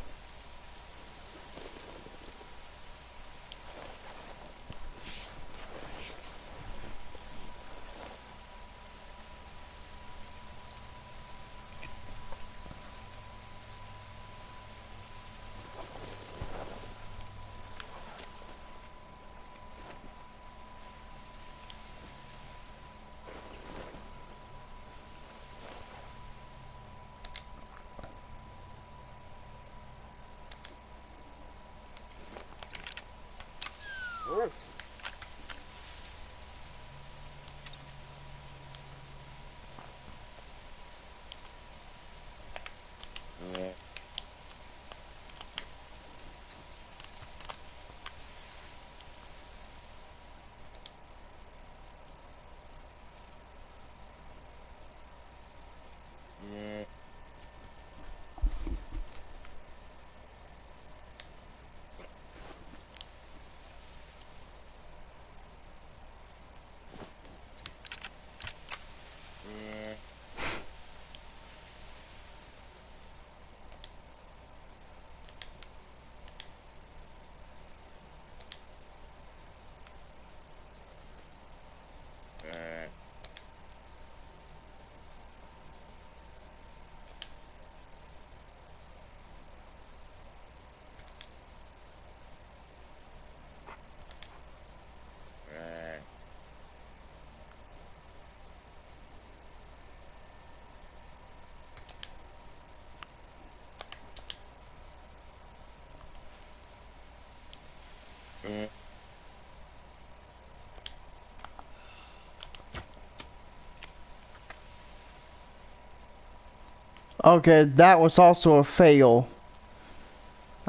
Okay, that was also a fail.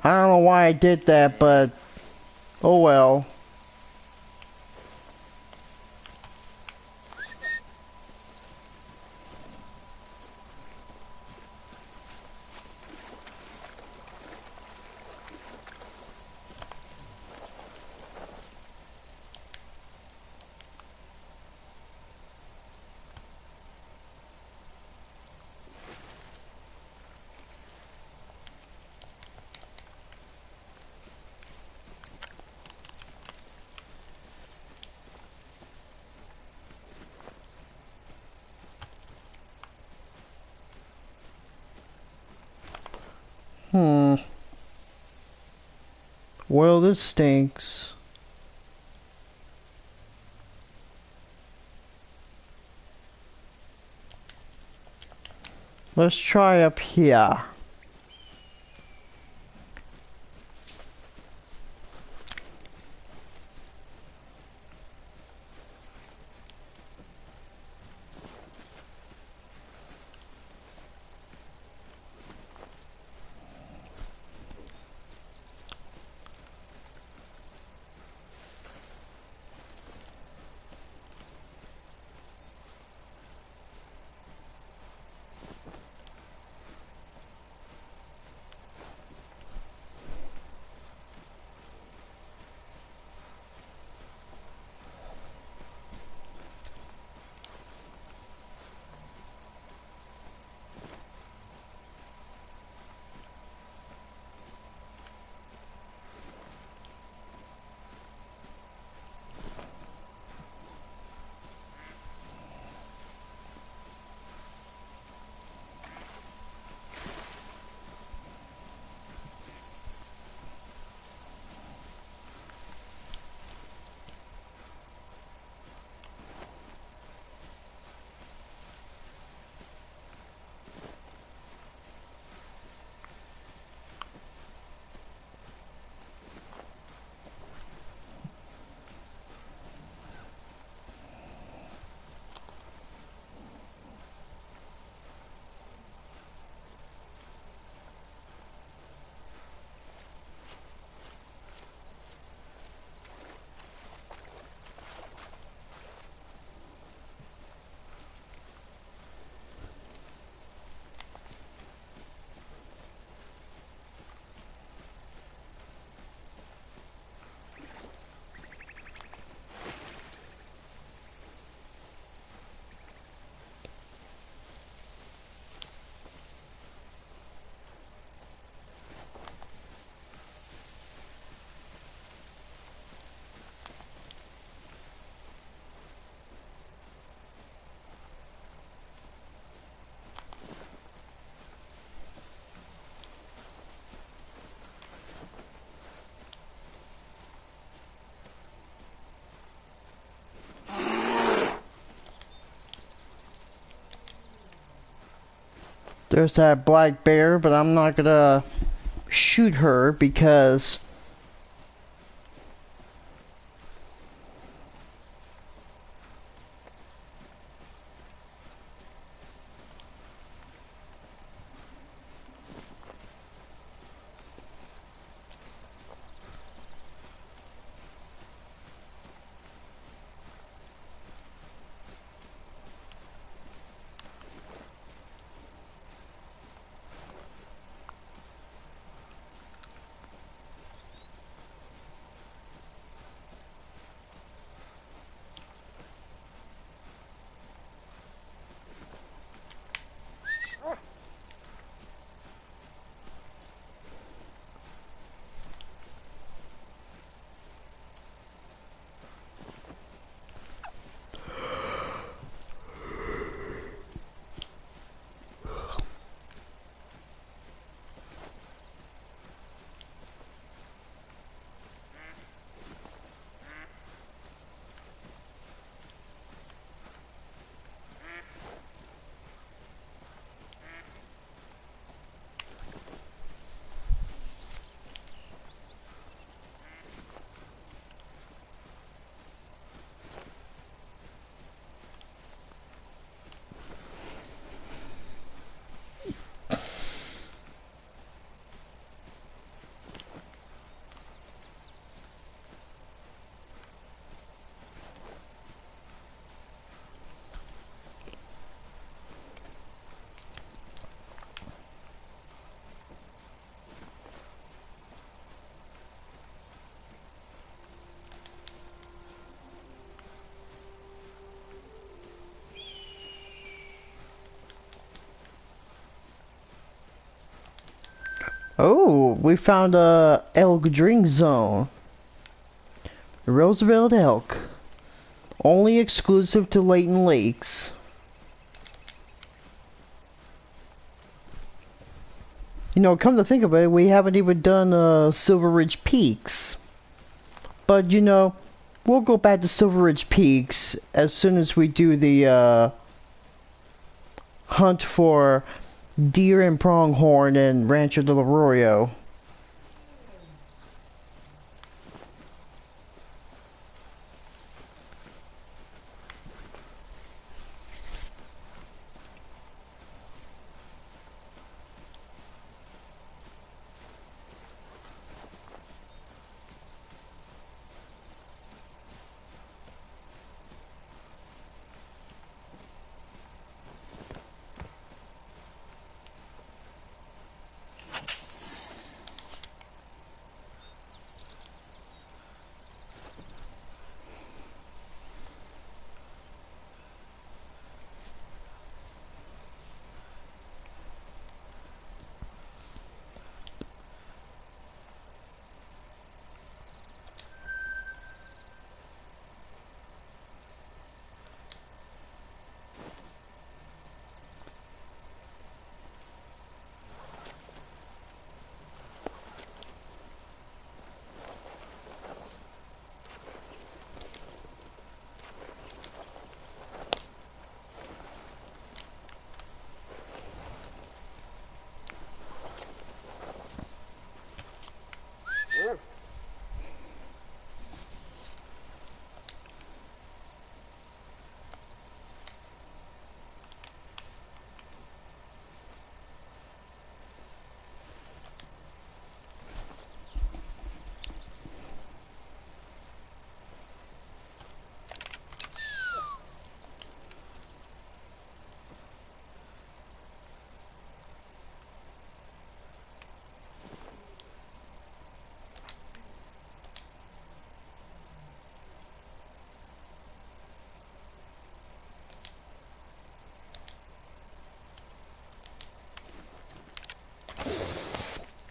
I don't know why I did that, but oh well. Well, this stinks. Let's try up here. There's that black bear, but I'm not gonna shoot her because oh, we found a elk drink zone. Roosevelt elk. Only exclusive to Layton Lakes. You know, come to think of it, we haven't even done Silver Ridge Peaks. But you know, we'll go back to Silver Ridge Peaks as soon as we do the hunt for deer and pronghorn in Rancho del Arroyo.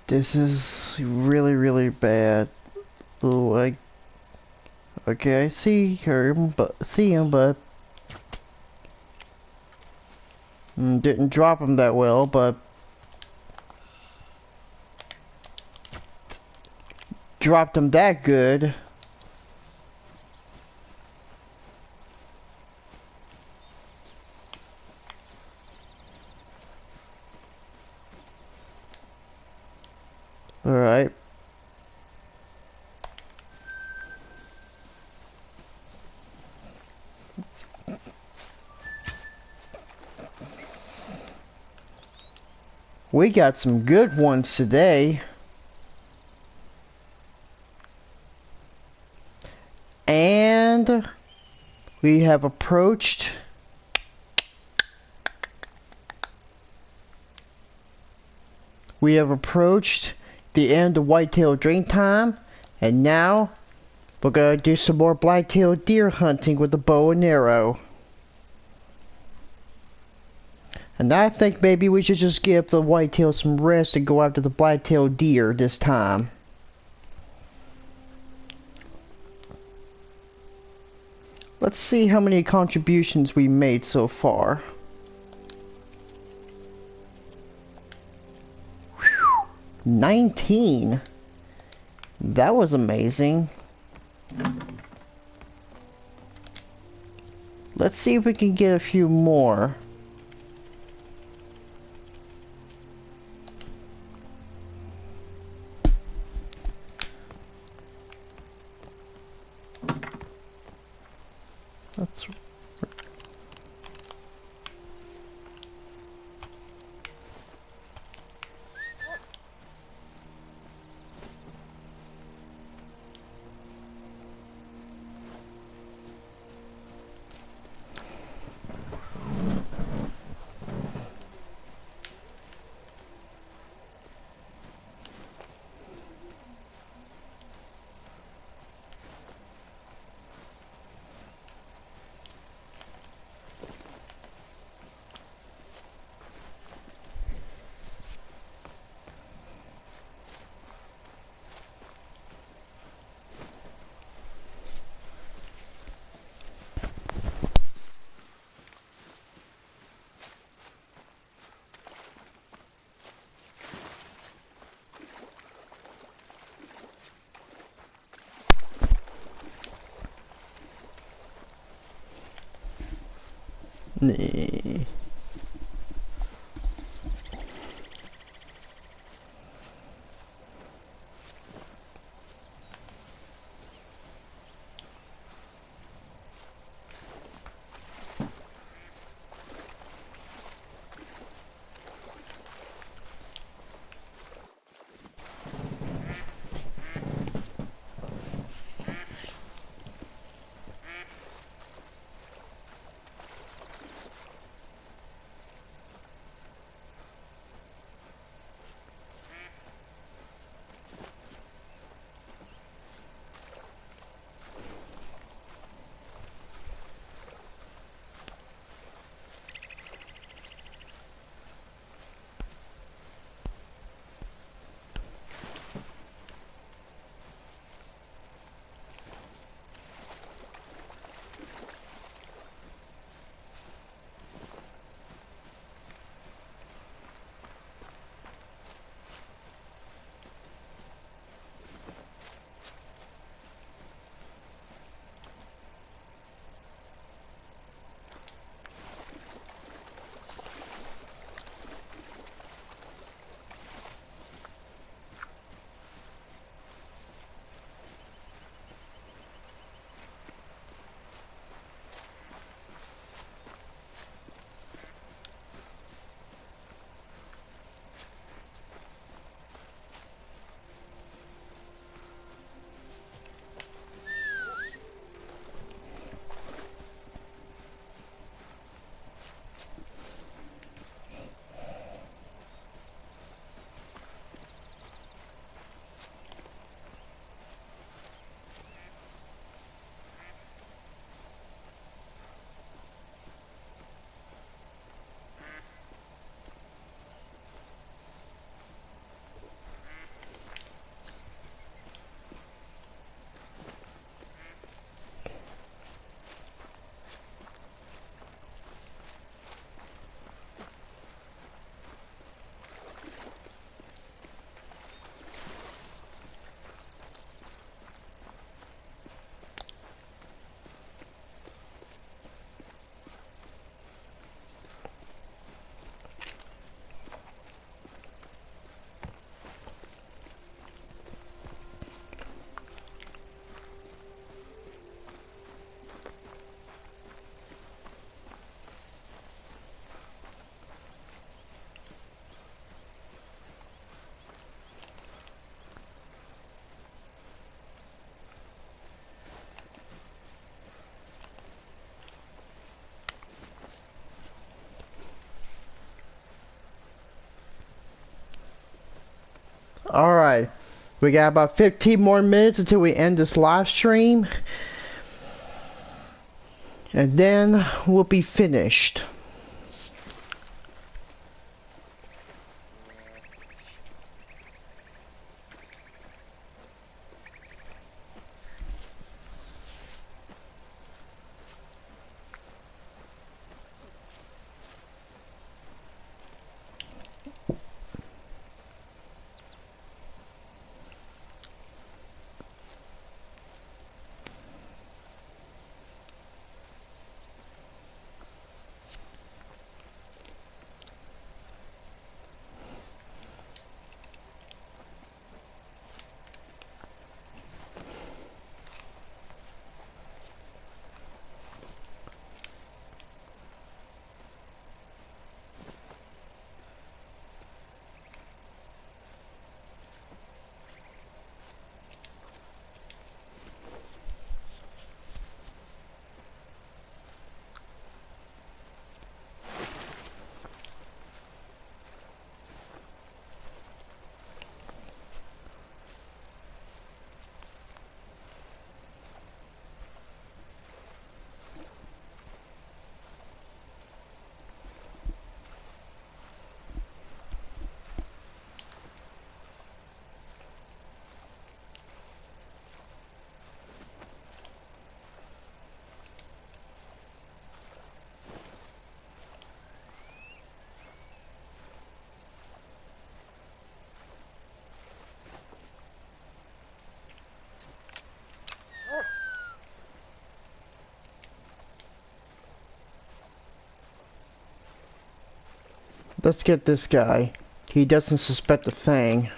This is really, really bad. Oh, okay, I see him, but didn't drop him that well, but dropped him that good. Alright. We got some good ones today. And we have approached the end of whitetail drink time, and now we're gonna do some more black-tailed deer hunting with the bow and arrow. And I think maybe we should just give the whitetail some rest and go after the black-tailed deer this time. Let's see how many contributions we made so far. Whew, 19. That was amazing. Let's see if we can get a few more. That's nee. Alright. We got about 15 more minutes until we end this live stream. And then we'll be finished. Let's get this guy. He doesn't suspect a thing.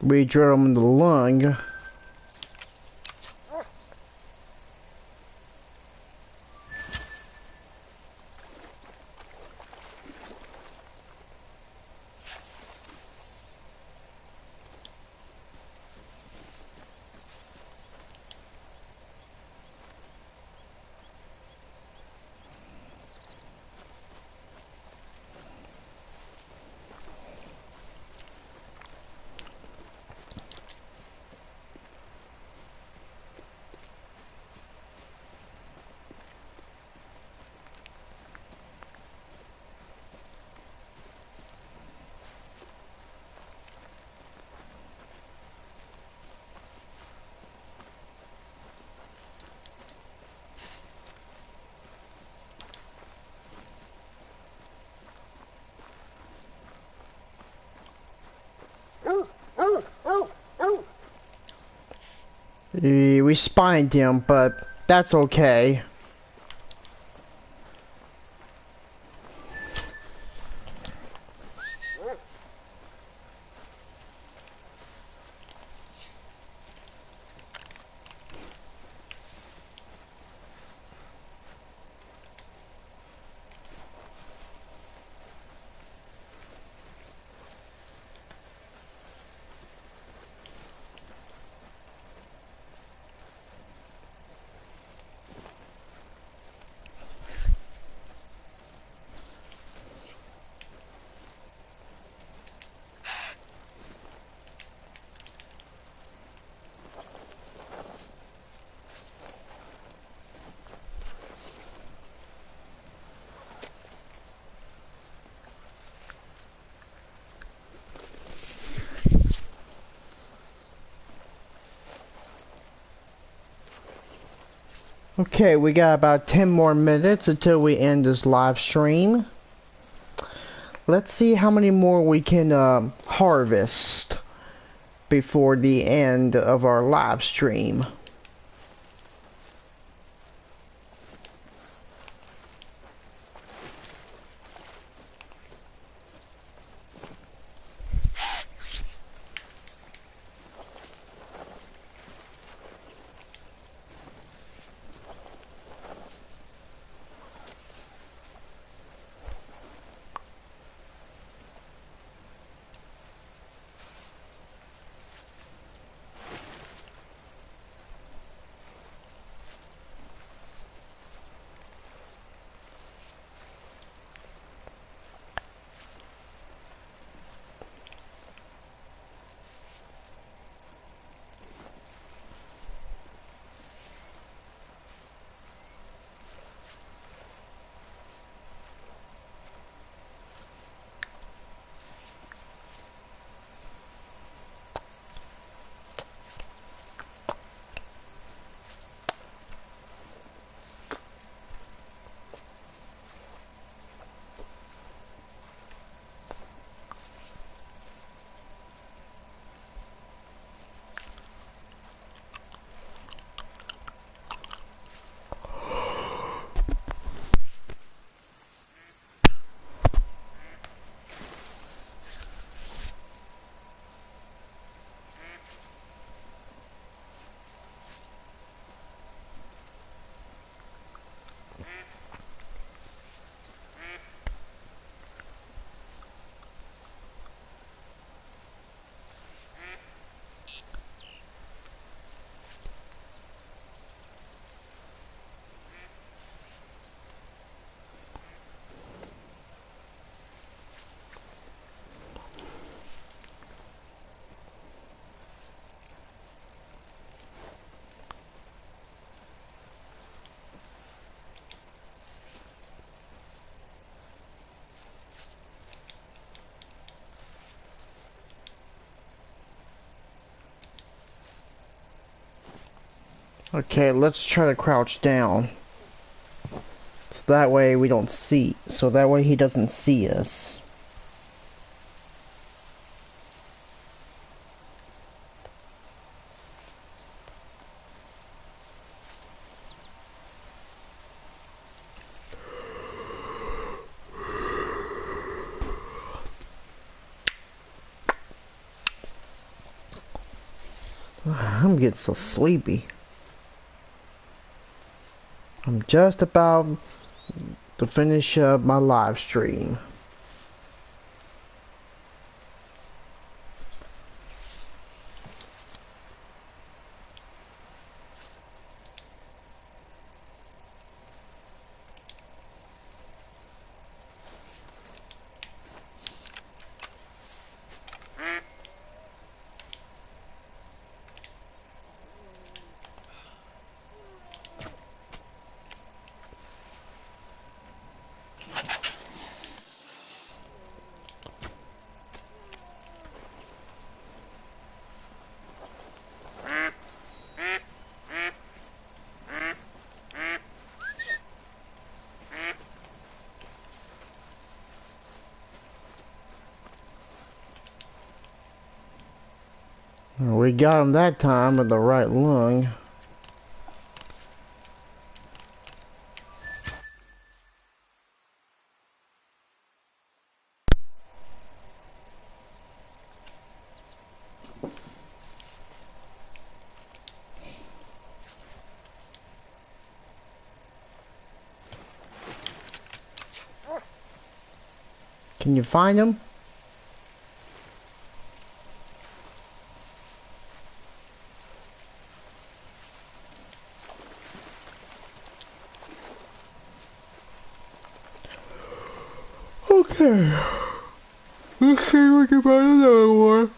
We drill him in the lung. We spined him, but that's okay. Okay, we got about 10 more minutes until we end this live stream. Let's see how many more we can harvest before the end of our live stream. Okay, let's try to crouch down. So that way we don't see. So that way he doesn't see us. I'm getting so sleepy. I'm just about to finish up my live stream. We got him that time with the right lung. Can you find him? Okay. Let's see if we can find another one.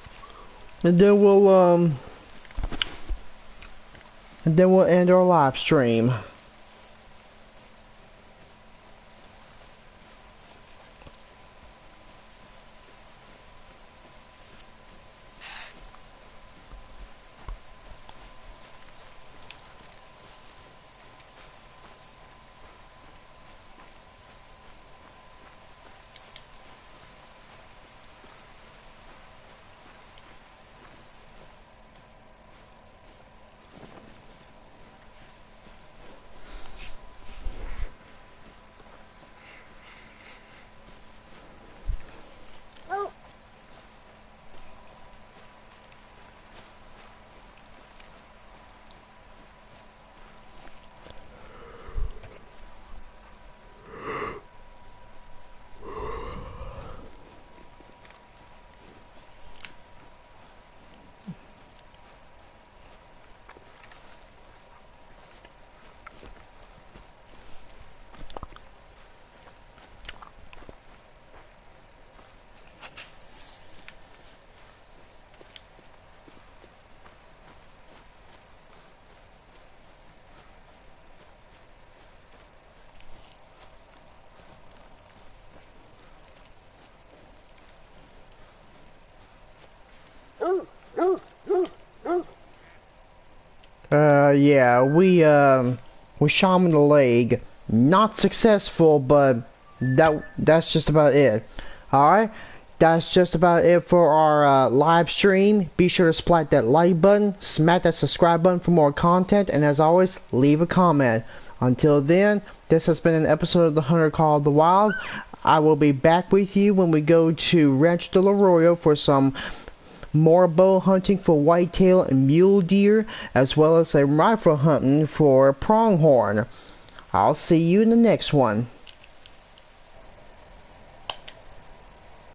And then we'll end our live stream. Yeah, we shot him in the leg. Not successful, but that's just about it. Alright? That's just about it for our live stream. Be sure to splash that like button, smack that subscribe button for more content, and as always, leave a comment. Until then, this has been an episode of The Hunter Call of the Wild. I will be back with you when we go to Rancho del Arroyo for some more bow hunting for whitetail and mule deer, as well as a rifle hunting for pronghorn. I'll see you in the next one.